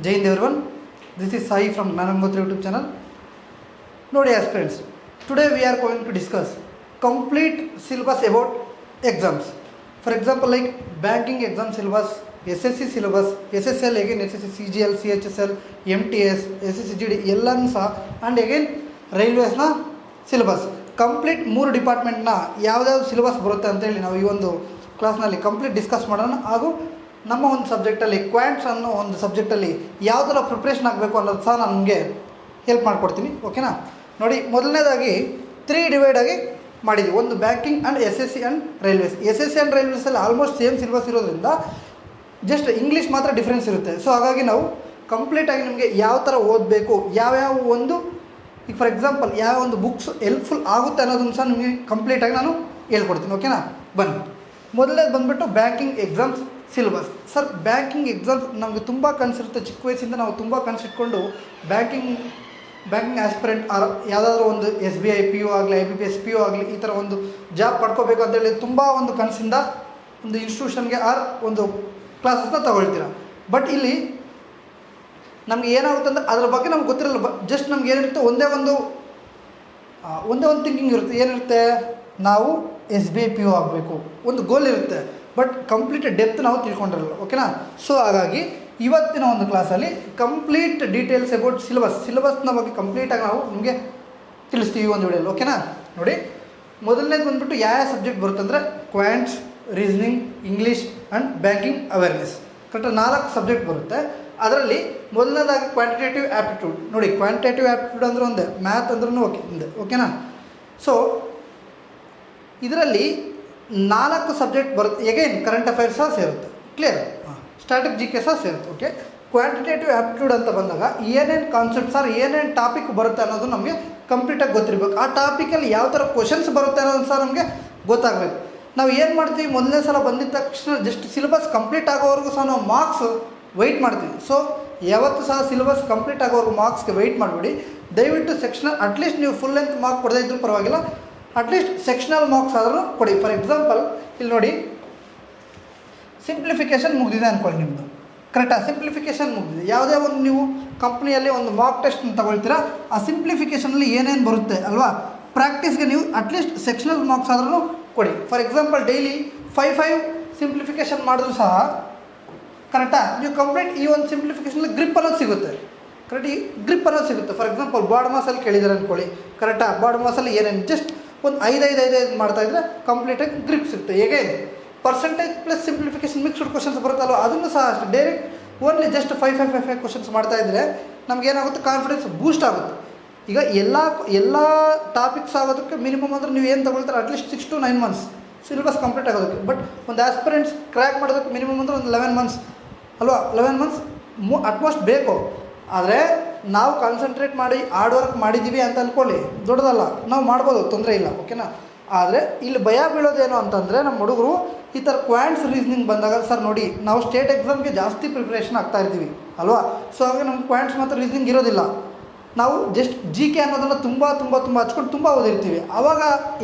Jai Hind everyone. This is Sai from Nanangotri YouTube channel. Nodi aspirants. Today we are going to discuss complete syllabus about exams. For example, like banking exam syllabus, SSC syllabus, SSL again SSC CGL, CHSL, MTS, SSC GD ಎಲ್ಲನೂ ಸಹ and again ರೈಲ್ವೇಸ್ನ syllabus complete 3 ಡಿಪಾರ್ಟ್ಮೆಂಟ್ನ ಯಾವುದ್ಯಾವುದು syllabus ಬರುತ್ತೆ ಅಂತೇಳಿ ನಾವು ಈ ಒಂದು ಕ್ಲಾಸ್ನಲ್ಲಿ complete discuss ಮಾಡೋಣ. ಹಾಗೂ ನಮ್ಮ ಒಂದು ಸಬ್ಜೆಕ್ಟಲ್ಲಿ ಕ್ವಾಂಟ್ಸ್ ಅನ್ನೋ ಒಂದು ಸಬ್ಜೆಕ್ಟಲ್ಲಿ ಯಾವ ಥರ ಪ್ರಿಪ್ರೇಷನ್ ಆಗಬೇಕು ಅನ್ನೋದು ಸಹ ನಾನು ನಿಮಗೆ ಹೆಲ್ಪ್ ಮಾಡಿಕೊಡ್ತೀನಿ. ಓಕೆನಾ? ನೋಡಿ, ಮೊದಲನೇದಾಗಿ 3 ಡಿವೈಡ್ ಆಗಿ ಮಾಡಿದ್ವಿ. ಒಂದು banking and SSC and railways. SSC and ರೈಲ್ವೇಸಲ್ಲಿ ಆಲ್ಮೋಸ್ಟ್ ಸೇಮ್ ಸಿಲೆಬಸ್ ಇರೋದ್ರಿಂದ ಜಸ್ಟ್ ಇಂಗ್ಲೀಷ್ ಮಾತ್ರ ಡಿಫ್ರೆನ್ಸ್ ಇರುತ್ತೆ. ಸೊ ಹಾಗಾಗಿ ನಾವು ಕಂಪ್ಲೀಟಾಗಿ ನಿಮಗೆ ಯಾವ ಥರ ಓದಬೇಕು, ಯಾವ್ಯಾವ ಒಂದು ಈಗ ಫಾರ್ ಎಕ್ಸಾಂಪಲ್ ಯಾವ ಒಂದು ಬುಕ್ಸ್ ಹೆಲ್ಪ್ಫುಲ್ ಆಗುತ್ತೆ ಅನ್ನೋದನ್ನು ಸಹ ನಿಮಗೆ ಕಂಪ್ಲೀಟಾಗಿ ನಾನು ಹೇಳ್ಕೊಡ್ತೀನಿ. ಓಕೆನಾ? ಬನ್ನಿ, ಮೊದಲನೇದು ಬಂದುಬಿಟ್ಟು banking exams syllabus. Sir, banking exams ನಮಗೆ ತುಂಬ ಕನಸಿರುತ್ತೆ. ಚಿಕ್ಕ ವಯಸ್ಸಿಂದ ನಾವು ತುಂಬ ಕನಸಿಟ್ಕೊಂಡು ಬ್ಯಾಂಕಿಂಗ್ ಆಸ್ಪಿರೆಂಟ್ ಯಾವುದಾದ್ರೂ ಒಂದು SBI PO ಆಗಲಿ, IBPS PO ಆಗಲಿ, ಈ ಥರ ಒಂದು ಜಾಬ್ ಪಡ್ಕೋಬೇಕು ಅಂತೇಳಿ ತುಂಬ ಒಂದು ಕನಸಿಂದ ಒಂದು ಇನ್ಸ್ಟಿಟ್ಯೂಷನ್ಗೆ ಒಂದು ಕ್ಲಾಸಸ್ನ ತಗೊಳ್ತೀರ. ಬಟ್ ಇಲ್ಲಿ ನಮ್ಗೆ ಏನಾಗುತ್ತೆ ಅಂದರೆ ಅದ್ರ ಬಗ್ಗೆ ನಮ್ಗೆ ಗೊತ್ತಿರಲ್ಲ. ಜಸ್ಟ್ ನಮ್ಗೆ ಏನಿರುತ್ತೆ, ಒಂದೇ ಒಂದು ಥಿಂಕಿಂಗ್ ಇರುತ್ತೆ. ಏನಿರುತ್ತೆ, ನಾವು SBI PO ಆಗಬೇಕು, ಒಂದು ಗೋಲ್ ಇರುತ್ತೆ. ಬಟ್ ಕಂಪ್ಲೀಟ್ ಡೆಪ್ತ್ ನಾವು ತಿಳ್ಕೊಂಡಿರಲ್ಲ. ಓಕೆನಾ? ಸೊ ಹಾಗಾಗಿ ಇವತ್ತಿನ ಒಂದು ಕ್ಲಾಸಲ್ಲಿ ಕಂಪ್ಲೀಟ್ ಡೀಟೇಲ್ಸ್ ಅಬೌಟ್ ಸಿಲೆಬಸ್ನ ಬಗ್ಗೆ ಕಂಪ್ಲೀಟಾಗಿ ನಾವು ನಿಮಗೆ ತಿಳಿಸ್ತೀವಿ ಒಂದು ವಿಡಿಯೋಲಿ. ಓಕೆನಾ? ನೋಡಿ, ಮೊದಲನೇದು ಬಂದುಬಿಟ್ಟು ಯಾವ ಸಬ್ಜೆಕ್ಟ್ ಬರುತ್ತೆ ಅಂದರೆ quants, reasoning, English and banking awareness. ಕರೆಕ್ಟಾಗಿ 4 ಸಬ್ಜೆಕ್ಟ್ ಬರುತ್ತೆ. ಅದರಲ್ಲಿ ಮೊದಲನೇದಾಗಿ ಕ್ವಾಂಟಿಟೇಟಿವ್ ಆ್ಯಪ್ಟಿಟ್ಯೂಡ್. ನೋಡಿ, ಕ್ವಾಂಟಿಟೇಟಿವ್ ಆ್ಯಪ್ಟಿಟ್ಯೂಡ್ ಅಂದ್ರೆ ಒಂದೇ, ಮ್ಯಾಥ್ ಅಂದ್ರೂ ಒಂದೇ. ಓಕೆನಾ? ಸೊ ಇದರಲ್ಲಿ 4 ಸಬ್ಜೆಕ್ಟ್ ಬರುತ್ತೆ. ಎಗೈನ್ ಕರೆಂಟ್ ಅಫೈರ್ಸ್ ಸಹ ಸೇರುತ್ತೆ. ಕ್ಲಿಯರ್? ಸ್ಟ್ಯಾಟಿಕ್ GK ಸಹ ಸೇರುತ್ತೆ. ಓಕೆ, ಕ್ವಾಂಟಿಟೇಟಿವ್ ಆ್ಯಪ್ಟಿಟ್ಯೂಡ್ ಅಂತ ಬಂದಾಗ ಏನೇನು ಕಾನ್ಸೆಪ್ಟ್ಸ್ ಏನೇನು ಟಾಪಿಕ್ ಬರುತ್ತೆ ಅನ್ನೋದು ನಮಗೆ ಕಂಪ್ಲೀಟಾಗಿ ಗೊತ್ತಿರಬೇಕು. ಆ ಟಾಪಿಕಲ್ಲಿ ಯಾವ ಥರ ಕ್ವಶನ್ಸ್ ಬರುತ್ತೆ ಅನ್ನೋದು ಸಹ ನಮಗೆ ಗೊತ್ತಾಗಬೇಕು. ನಾವು ಏನು ಮಾಡ್ತೀವಿ, ಮೊದಲನೇ ಸಲ ಬಂದಿದ್ದ ತಕ್ಷಣ ಜಸ್ಟ್ ಸಿಲೆಬಸ್ ಕಂಪ್ಲೀಟ್ ಆಗೋವರೆಗೂ ಸಹ ನಾವು ಮಾರ್ಕ್ಸ್ ವೆಯ್ಟ್ ಮಾಡ್ತೀವಿ. ಸೊ ಯಾವತ್ತೂ ಸಹ ಸಿಲೆಬಸ್ ಕಂಪ್ಲೀಟ್ ಆಗೋವರೆಗೂ ಮಾರ್ಕ್ಸ್ಗೆ ವೆಯ್ಟ್ ಮಾಡಿಬಿಡಿ. ದಯವಿಟ್ಟು ಸೆಕ್ಷನಲ್ ಅಟ್ಲೀಸ್ಟ್ ನೀವು ಫುಲ್ ಲೆಂತ್ ಮಾರ್ಕ್ ಕೊಡದೇ ಇದ್ರೂ ಪರವಾಗಿಲ್ಲ, ಅಟ್ಲೀಸ್ಟ್ ಸೆಕ್ಷನಲ್ ಮಾರ್ಕ್ಸ್ ಆದರೂ ಕೊಡಿ. ಫಾರ್ ಎಕ್ಸಾಂಪಲ್ ಇಲ್ಲಿ ನೋಡಿ, ಸಿಂಪ್ಲಿಫಿಕೇಷನ್ ಮುಗಿದಿದೆ ಅಂದ್ಕೊಳ್ಳಿ ನಿಮ್ಮದು. ಕರೆಕ್ಟಾಗಿ ಸಿಂಪ್ಲಿಫಿಕೇಷನ್ ಮುಗಿದಿದೆ. ಯಾವುದೇ ಒಂದು ನೀವು ಕಂಪ್ನಿಯಲ್ಲಿ ಒಂದು ಮಾರ್ಕ್ ಟೆಸ್ಟ್ ತಗೊಳ್ತೀರಾ, ಆ ಸಿಂಪ್ಲಿಫಿಕೇಷನಲ್ಲಿ ಏನೇನು ಬರುತ್ತೆ ಅಲ್ವಾ, ಪ್ರಾಕ್ಟೀಸ್ಗೆ ನೀವು ಅಟ್ಲೀಸ್ಟ್ ಸೆಕ್ಷನಲ್ ಮಾರ್ಕ್ಸ್ ಆದ್ರೂ ಕೊಡಿ. ಫಾರ್ ಎಕ್ಸಾಂಪಲ್ ಡೈಲಿ 5 ಸಿಂಪ್ಲಿಫಿಕೇಷನ್ ಮಾಡಿದ್ರು ಸಹ ಕರೆಕ್ಟಾ ನೀವು ಕಂಪ್ಲೀಟ್ ಈ ಒಂದು ಸಿಂಪ್ಲಿಫಿಕೇಷನಲ್ಲಿ ಗ್ರಿಪ್ ಅನ್ನೋದು ಸಿಗುತ್ತೆ. ಕರೆಕ್ಟ್, ಈ ಗ್ರಿಪ್ ಅನ್ನೋದು ಸಿಗುತ್ತೆ. ಫಾರ್ ಎಕ್ಸಾಂಪಲ್ ಬಾಡ್ ಮಾಸಲ್ಲಿ ಕೇಳಿದ್ದಾರೆ ಅಂದ್ಕೊಳ್ಳಿ. ಕರೆಕ್ಟಾ, ಬಾಡ್ ಮಾಸಲ್ಲಿ ಏನೇನು ಜಸ್ಟ್ ಒಂದು 5 ಮಾಡ್ತಾಯಿದ್ರೆ ಕಂಪ್ಲೀಟಾಗಿ ಗ್ರಿಪ್ ಸಿಗುತ್ತೆ. ಹೇಗೆ percentage plus simplification mixed questions ಬರುತ್ತಲ್ವ, ಅದನ್ನು ಸಹ ಅಷ್ಟು ಡೈರೆಕ್ಟ್ ಓನ್ಲಿ ಜಸ್ಟ್ 5 ಕ್ವಶನ್ಸ್ ಮಾಡ್ತಾಯಿದ್ರೆ ನಮಗೇನಾಗುತ್ತೆ, ಕಾನ್ಫಿಡೆನ್ಸ್ ಬೂಸ್ಟ್ ಆಗುತ್ತೆ. ಈಗ ಎಲ್ಲ ಟಾಪಿಕ್ಸ್ ಆಗೋದಕ್ಕೆ ಮಿನಿಮಮ್ ಅಂದರೆ ನೀವು ಏನು ತಗೊಳ್ತಾರೆ at least 6 to 9 months syllabus complete ಆಗೋದಕ್ಕೆ. ಬಟ್ ಒಂದು ಆಸ್ಪಿರೆಂಟ್ಸ್ ಕ್ರ್ಯಾಕ್ ಮಾಡೋದಕ್ಕೆ ಮಿನಿಮಮ್ ಅಂದರೆ ಒಂದು 11 ಮಂತ್ಸ್ ಅಲ್ವಾ, 11 ಮಂತ್ಸ್ ಅಟ್ಮೋಸ್ಟ್ ಬೇಕು. ಆದರೆ ನಾವು ಕಾನ್ಸಂಟ್ರೇಟ್ ಮಾಡಿ ಹಾರ್ಡ್ ವರ್ಕ್ ಮಾಡಿದ್ದೀವಿ ಅಂತ ಅಂದ್ಕೊಳ್ಳಿ, ದೊಡ್ಡದಲ್ಲ, ನಾವು ಮಾಡ್ಬೋದು, ತೊಂದರೆ ಇಲ್ಲ. ಓಕೆನಾ? ಆದರೆ ಇಲ್ಲಿ ಭಯ ಬೀಳೋದೇನು ಅಂತಂದರೆ ನಮ್ಮ ಹುಡುಗರು ಈ ಥರ ಕ್ವಾಂಟ್ಸ್ ರೀಸನಿಂಗ್ ಬಂದಾಗ, ಸರ್ ನೋಡಿ ನಾವು ಸ್ಟೇಟ್ ಎಕ್ಸಾಮ್ಗೆ ಜಾಸ್ತಿ ಪ್ರಿಪ್ರೇಷನ್ ಆಗ್ತಾ ಇರ್ತೀವಿ ಅಲ್ವಾ. ಸೊ ಹಾಗೆ ನಮ್ಗೆ ಕ್ವಾಂಟ್ಸ್ ಮಾತ್ರ ರೀಸನಿಂಗ್ ಇರೋದಿಲ್ಲ. ನಾವು ಜಸ್ಟ್ GK ಅನ್ನೋದನ್ನು ತುಂಬ ಹಚ್ಕೊಂಡು ತುಂಬ ಓದಿರ್ತೀವಿ. ಆವಾಗ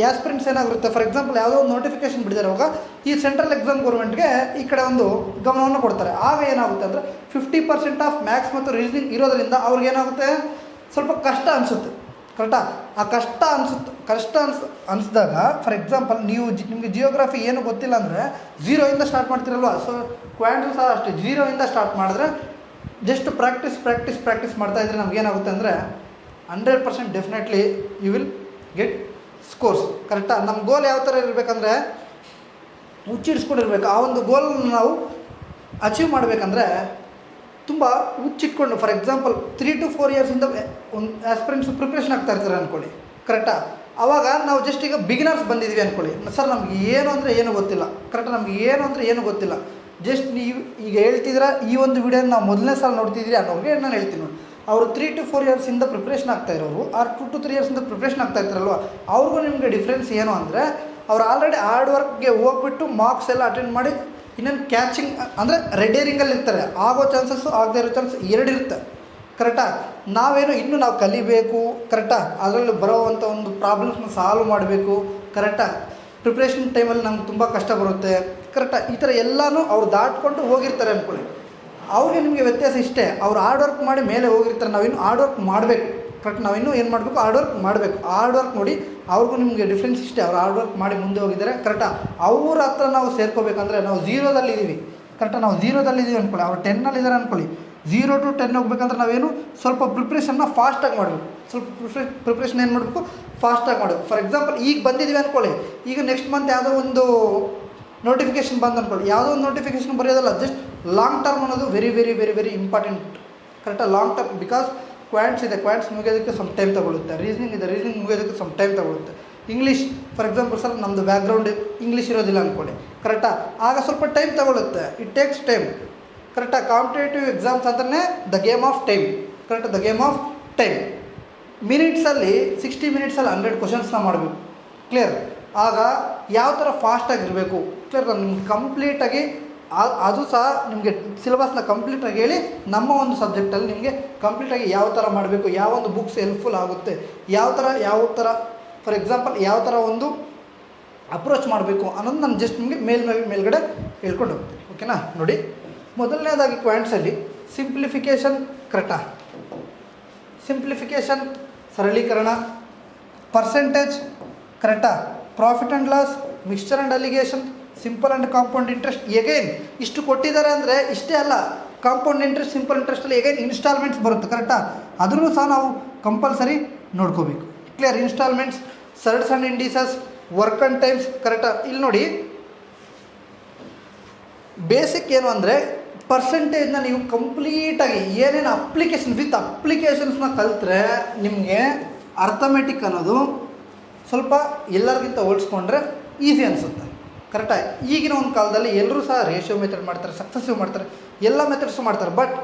ಆಸ್ಪಿರೆಂಟ್ಸ್ ಏನಾಗಿರುತ್ತೆ, ಫಾರ್ ಎಕ್ಸಾಂಪಲ್ ಯಾವುದೋ ಒಂದು ನೋಟಿಫಿಕೇಷನ್ ಬಿಡಿದ್ದಾರೆ, ಅವಾಗ ಈ ಸೆಂಟ್ರಲ್ ಎಕ್ಸಾಮ್ ಗೌರ್ಮೆಂಟ್ಗೆ ಈ ಕಡೆ ಒಂದು ಗಮನವನ್ನು ಕೊಡ್ತಾರೆ. ಆಗ ಏನಾಗುತ್ತೆ ಅಂದರೆ 50% ಆಫ್ ಮ್ಯಾಥ್ಸ್ ಮತ್ತು ರೀಸನಿಂಗ್ ಇರೋದರಿಂದ ಅವ್ರಿಗೇನಾಗುತ್ತೆ, ಸ್ವಲ್ಪ ಕಷ್ಟ ಅನಿಸುತ್ತೆ. ಕರೆಕ್ಟಾ? ಆ ಕಷ್ಟ ಅನಿಸಿದಾಗ ಫಾರ್ ಎಕ್ಸಾಂಪಲ್ ನಿಮಗೆ ಜಿಯೋಗ್ರಫಿ ಏನು ಗೊತ್ತಿಲ್ಲ ಅಂದರೆ 0 ಸ್ಟಾರ್ಟ್ ಮಾಡ್ತೀರಲ್ವ. ಸೊ ಕ್ವಾಂಟ್ಸ್ ಸಹ ಅಷ್ಟೇ 0 ಸ್ಟಾರ್ಟ್ ಮಾಡಿದ್ರೆ ಜಸ್ಟ್ ಪ್ರಾಕ್ಟೀಸ್ ಮಾಡ್ತಾ ಇದ್ರೆ ನಮಗೇನಾಗುತ್ತೆ ಅಂದರೆ 100% definitely you will get scores. ಕರೆಕ್ಟಾ? ನಮ್ಮ ಗೋಲ್ ಯಾವ ಥರ ಇರಬೇಕಂದ್ರೆ ಹುಚ್ಚಿಡ್ಸ್ಕೊಂಡಿರ್ಬೇಕು. ಆ ಒಂದು ಗೋಲನ್ನು ನಾವು ಅಚೀವ್ ಮಾಡಬೇಕಂದ್ರೆ ತುಂಬ ಹುಚ್ಚಿಟ್ಕೊಂಡು, ಫಾರ್ ಎಕ್ಸಾಂಪಲ್ 3 to 4 ಇಯರ್ಸಿಂದ ಒಂದು ಆಸ್ಪಿರೆಂಟ್ಸ್ ಪ್ರಿಪ್ರೇಷನ್ ಆಗ್ತಾ ಇರ್ತಾರೆ ಅಂದ್ಕೊಳ್ಳಿ. ಕರೆಕ್ಟಾ? ಆವಾಗ ನಾವು ಜಸ್ಟ್ ಈಗ ಬಿಗಿನರ್ಸ್ ಬಂದಿದ್ದೀವಿ ಅಂದ್ಕೊಳ್ಳಿ. ಸರ್ ನಮ್ಗೆ ಏನು ಅಂದರೆ ಏನು ಗೊತ್ತಿಲ್ಲ. ಕರೆಕ್ಟಾ? ನಮ್ಗೆ ಏನು ಅಂದರೆ ಏನು ಗೊತ್ತಿಲ್ಲ. ಜಸ್ಟ್ ನೀವು ಈಗ ಹೇಳ್ತಿದ್ದೀರಾ, ಈ ಒಂದು ವಿಡಿಯೋನ ನಾವು ಮೊದಲನೇ ಸಲ ನೋಡ್ತಿದ್ದೀರಿ ಅನ್ನೋರಿಗೆ ನಾನು ಹೇಳ್ತೀನಿ ನೋಡಿ, ಅವರು 3 to 4 ಇಯರ್ಸಿಂದ ಪ್ರಿಪ್ರೇಷನ್ ಆಗ್ತಾ ಇರೋರು, 2 to 3 ಇಯರ್ಸಿಂದ ಪ್ರಿಪ್ರೇಷನ್ ಆಗ್ತಾ ಇರ್ತಾರಲ್ವ, ಅವ್ರಿಗೂ ನಿಮಗೆ ಡಿಫ್ರೆನ್ಸ್ ಏನು ಅಂದರೆ ಅವ್ರು ಆಲ್ರೆಡಿ ಹಾರ್ಡ್ ವರ್ಕ್ಗೆ ಹೋಗ್ಬಿಟ್ಟು ಮಾರ್ಕ್ಸ್ ಎಲ್ಲ ಅಟೆಂಡ್ ಮಾಡಿ ಇನ್ನೇನು ಕ್ಯಾಚಿಂಗ್ ಅಂದರೆ ರೆಡ್ ಏರಿಂಗಲ್ಲಿ ಇರ್ತಾರೆ. ಆಗೋ ಚಾನ್ಸಸ್ಸು ಆಗದೇ ಇರೋ ಚಾನ್ಸ್ 2 ಇರುತ್ತೆ. ಕರೆಕ್ಟಾ? ನಾವೇನು ಇನ್ನೂ ನಾವು ಕಲಿಬೇಕು. ಕರೆಕ್ಟಾ? ಅದರಲ್ಲಿ ಬರೋವಂಥ ಒಂದು ಪ್ರಾಬ್ಲಮ್ಸ್ನ ಸಾಲ್ವ್ ಮಾಡಬೇಕು. ಕರೆಕ್ಟಾ? ಪ್ರಿಪ್ರೇಷನ್ ಟೈಮಲ್ಲಿ ನಮ್ಗೆ ತುಂಬ ಕಷ್ಟ ಬರುತ್ತೆ. ಕರೆಕ್ಟಾ? ಈ ಥರ ಎಲ್ಲನೂ ಅವ್ರು ದಾಟ್ಕೊಂಡು ಹೋಗಿರ್ತಾರೆ ಅಂದ್ಕೊಳ್ಳಿ. ಅವ್ರಿಗೆ ನಿಮಗೆ ವ್ಯತ್ಯಾಸ ಇಷ್ಟೇ, ಅವ್ರು ಹಾರ್ಡ್ ವರ್ಕ್ ಮಾಡಿ ಮೇಲೆ ಹೋಗಿರ್ತಾರೆ, ನಾವಿನ್ನು ಹಾರ್ಡ್ ವರ್ಕ್ ಮಾಡಬೇಕು. ಕರೆಕ್ಟ್, ನಾವಿನ್ನೂ ಏನು ಮಾಡಬೇಕು, ಹಾರ್ಡ್ ವರ್ಕ್ ಮಾಡಬೇಕು. ಹಾರ್ಡ್ ವರ್ಕ್ ನೋಡಿ ಅವ್ರಿಗೂ ನಿಮಗೆ ಡಿಫ್ರೆನ್ಸ್ ಇಷ್ಟೇ, ಅವ್ರು ಹಾರ್ಡ್ ವರ್ಕ್ ಮಾಡಿ ಮುಂದೆ ಹೋಗಿದ್ದಾರೆ. ಕರೆಕ್ಟಾ, ಅವ್ರ ಹತ್ರ ನಾವು ಸೇರ್ಕೋಬೇಕಂದ್ರೆ ನಾವು ಝೀರೋದಲ್ಲಿದ್ದೀವಿ. ಕರೆಕ್ಟಾ, ನಾವು ಝೀರೋದಲ್ಲಿದ್ದೀವಿ ಅಂದ್ಕೊಳ್ಳಿ, ಅವ್ರು 10ನಲ್ಲಿದ್ದಾರೆ ಅಂದ್ಕೊಳ್ಳಿ. 0 to 10 ಹೋಗ್ಬೇಕಂದ್ರೆ ನಾವೇನು ಸ್ವಲ್ಪ ಪ್ರಿಪ್ರೇಷನ್ನ ಫಾಸ್ಟಾಗಿ ಮಾಡಬೇಕು. ಸ್ವಲ್ಪ ಪ್ರಿಪ್ರೇಷನ್ ಏನು ಮಾಡಬೇಕು, ಫಾಸ್ಟಾಗಿ ಮಾಡಬೇಕು. ಫಾರ್ ಎಕ್ಸಾಂಪಲ್ ಈಗ ಬಂದಿದ್ದೀವಿ ಅಂದ್ಕೊಳ್ಳಿ, ಈಗ ನೆಕ್ಸ್ಟ್ ಮಂತ್ ಯಾವುದೋ ಒಂದು ನೋಟಿಫಿಕೇಷನ್ ಬಂದು ಅಂದ್ಕೊಳ್ಳಿ, ಯಾವುದೋ ಒಂದು ನೋಟಿಫಿಕೇಷನ್ ಬರೆಯೋದಲ್ಲ, ಜಸ್ಟ್ ಲಾಂಗ್ ಟರ್ಮ್ ಅನ್ನೋದು very very very very important. ಕರೆಕ್ಟಾಗಿ ಲಾಂಗ್ ಟರ್ಮ್, ಬಿಕಾಸ್ ಕ್ವಾಂಟ್ಸ್ ಇದೆ, ಕ್ವಾಂಟ್ಸ್ ಮುಗಿಯೋದಕ್ಕೆ ಸಮ್ ಟೈಮ್ ತಗೊಳುತ್ತೆ. ರೀಸನಿಂಗ್ ಇದೆ, ರೀಸನಿಂಗ್ ಮುಗಿಯೋದಕ್ಕೆ ಸಮ್ ಟೈಮ್ ತಗೊಳುತ್ತೆ. ಇಂಗ್ಲೀಷ್ ಫಾರ್ ಎಕ್ಸಾಂಪಲ್ ಸರ್ ನಮ್ಮದು ಬ್ಯಾಕ್ಗ್ರೌಂಡ್ ಇಂಗ್ಲೀಷ್ ಇರೋದಿಲ್ಲ ಅಂದ್ಕೊಳ್ಳಿ, ಕರೆಕ್ಟಾ, ಆಗ ಸ್ವಲ್ಪ ಟೈಮ್ ತಗೊಳುತ್ತೆ. It takes time. ಕರೆಕ್ಟಾಗಿ ಕಾಂಪಿಟೇಟಿವ್ ಎಕ್ಸಾಮ್ಸ್ ಅಂತಲೇ the game of time. Correct, the game of time. ಮಿನಿಟ್ಸಲ್ಲಿ 60 ಮಿನಿಟ್ಸಲ್ಲಿ 100 ಕ್ವಶನ್ಸ್ನ ಮಾಡಬೇಕು. ಕ್ಲಿಯರ್, ಆಗ ಯಾವ ಥರ ಫಾಸ್ಟಾಗಿರಬೇಕು. ಕ್ಲಿಯರ್, ನಾನು ನಿಮ್ಗೆ ಕಂಪ್ಲೀಟಾಗಿ ಅದು ಸಹ ನಿಮಗೆ ಸಿಲೆಬಸ್ನ ಕಂಪ್ಲೀಟಾಗಿ ಹೇಳಿ, ನಮ್ಮ ಒಂದು ಸಬ್ಜೆಕ್ಟಲ್ಲಿ ನಿಮಗೆ ಕಂಪ್ಲೀಟಾಗಿ ಯಾವ ಥರ ಮಾಡಬೇಕು, ಯಾವ ಒಂದು ಬುಕ್ಸ್ ಹೆಲ್ಪ್ಫುಲ್ ಆಗುತ್ತೆ, ಯಾವ ಥರ ಫಾರ್ ಎಕ್ಸಾಂಪಲ್ ಯಾವ ಥರ ಒಂದು ಅಪ್ರೋಚ್ ಮಾಡಬೇಕು ಅನ್ನೋದು ನಾನು ಜಸ್ಟ್ ನಿಮಗೆ ಮೇಲ್ಗಡೆ ಹೇಳ್ಕೊಂಡು ಹೋಗ್ತೀನಿ. ಓಕೆನಾ, ನೋಡಿ ಮೊದಲನೇದಾಗಿ ಕ್ವಾಂಟ್ಸಲ್ಲಿ ಸಿಂಪ್ಲಿಫಿಕೇಷನ್. ಕರೆಕ್ಟಾ, ಸಿಂಪ್ಲಿಫಿಕೇಷನ್ ಸರಳೀಕರಣ, ಪರ್ಸೆಂಟೇಜ್. ಕರೆಕ್ಟಾ, profit and loss, mixture and alligation, simple and compound interest. Again ಇಷ್ಟು ಕೊಟ್ಟಿದ್ದಾರೆ ಅಂದರೆ ಇಷ್ಟೇ ಅಲ್ಲ, ಕಾಂಪೌಂಡ್ ಇಂಟ್ರೆಸ್ಟ್, ಸಿಂಪಲ್ ಇಂಟ್ರೆಸ್ಟಲ್ಲಿ ಎಗೈನ್ ಇನ್ಸ್ಟಾಲ್ಮೆಂಟ್ಸ್ ಬರುತ್ತೆ. ಕರೆಕ್ಟಾ, ಅದನ್ನು ಸಹ ನಾವು ಕಂಪಲ್ಸರಿ ನೋಡ್ಕೋಬೇಕು. Clear, instalments, surds and indices, work and times. ಕರೆಕ್ಟಾ, ಇಲ್ಲಿ ನೋಡಿ ಬೇಸಿಕ್ ಏನು ಅಂದರೆ ಪರ್ಸೆಂಟೇಜ್ನ ನೀವು ಕಂಪ್ಲೀಟಾಗಿ ಏನೇನು ವಿತ್ ಅಪ್ಲಿಕೇಶನ್ಸ್ನ ಕಲಿತ್ರೆ ನಿಮಗೆ ಅರ್ಥಮೆಟಿಕ್ ಅನ್ನೋದು ಸ್ವಲ್ಪ ಎಲ್ಲರಿಗಿಂತ ಹೋಲಿಸ್ಕೊಂಡ್ರೆ ಈಸಿ ಅನಿಸುತ್ತೆ. ಕರೆಕ್ಟಾಗಿ ಈಗಿನ ಒಂದು ಕಾಲದಲ್ಲಿ ಎಲ್ಲರೂ ಸಹ ರೇಷಿಯೋ ಮೆಥಡ್ ಮಾಡ್ತಾರೆ, ಸಕ್ಸಸ್ಸಿವ್ ಮಾಡ್ತಾರೆ, ಎಲ್ಲ ಮೆಥಡ್ಸು ಮಾಡ್ತಾರೆ. ಬಟ್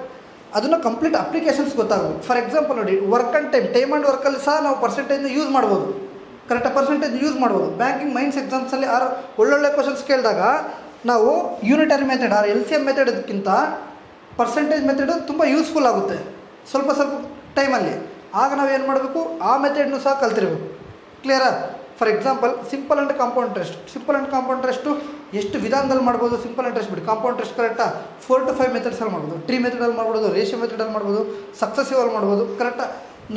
ಅದನ್ನು ಕಂಪ್ಲೀಟ್ ಅಪ್ಲಿಕೇಶನ್ಸ್ ಗೊತ್ತಾಗಬೇಕು. ಫಾರ್ ಎಕ್ಸಾಂಪಲ್ ನೋಡಿ, ವರ್ಕ್ ಆ್ಯಂಡ್ ಟೈಮ್ ಆ್ಯಂಡ್ ವರ್ಕಲ್ಲಿ ಸಹ ನಾವು ಪರ್ಸೆಂಟೇಜ್ನ ಯೂಸ್ ಮಾಡ್ಬೋದು. ಕರೆಕ್ಟಾಗಿ ಪರ್ಸೆಂಟೇಜ್ ಯೂಸ್ ಮಾಡ್ಬೋದು. ಬ್ಯಾಂಕಿಂಗ್ ಮೈನ್ಸ್ ಎಕ್ಸಾಮ್ಸಲ್ಲಿ ಒಳ್ಳೊಳ್ಳೆ ಕ್ವಶನ್ಸ್ ಕೇಳಿದಾಗ ನಾವು ಯೂನಿಟರಿ ಮೆಥಡ್ LCM ಮೆಥಡ್ಗಿಂತ ಪರ್ಸೆಂಟೇಜ್ ಮೆಥಡು ತುಂಬ ಯೂಸ್ಫುಲ್ ಆಗುತ್ತೆ ಸ್ವಲ್ಪ ಟೈಮಲ್ಲಿ. ಆಗ ನಾವು ಏನು ಮಾಡಬೇಕು, ಆ ಮೆಥಡ್ನು ಸಹ ಕಲ್ತಿರಬೇಕು. ಕ್ಲಿಯರಾ, for example simple and compound interest. Simple and compound interest ಎಷ್ಟು ವಿಧಾನದಲ್ಲಿ ಮಾಡ್ಬೋದು. ಸಿಂಪಲ್ ಇಂಟ್ರೆಸ್ಟ್ ಬಿಡಿ, ಕಾಂಪೌಂಡ್ ಇಂಟ್ರೆಸ್ಟ್ ಕರೆಕ್ಟಾ 4 to 5 ಮೆಥಡ್ಸಲ್ಲಿ ಮಾಡ್ಬೋದು, ಟ್ರೀ ಮೆಥಡಲ್ಲಿ ಮಾಡ್ಬೋದು, ರೇಷಿಯೋ ಮೆಥಡಲ್ಲಿ ಮಾಡ್ಬೋದು, ಸಕ್ಸಸ್ಸಿವಲ್ಲಿ ಮಾಡ್ಬೋದು. ಕರೆಕ್ಟಾ,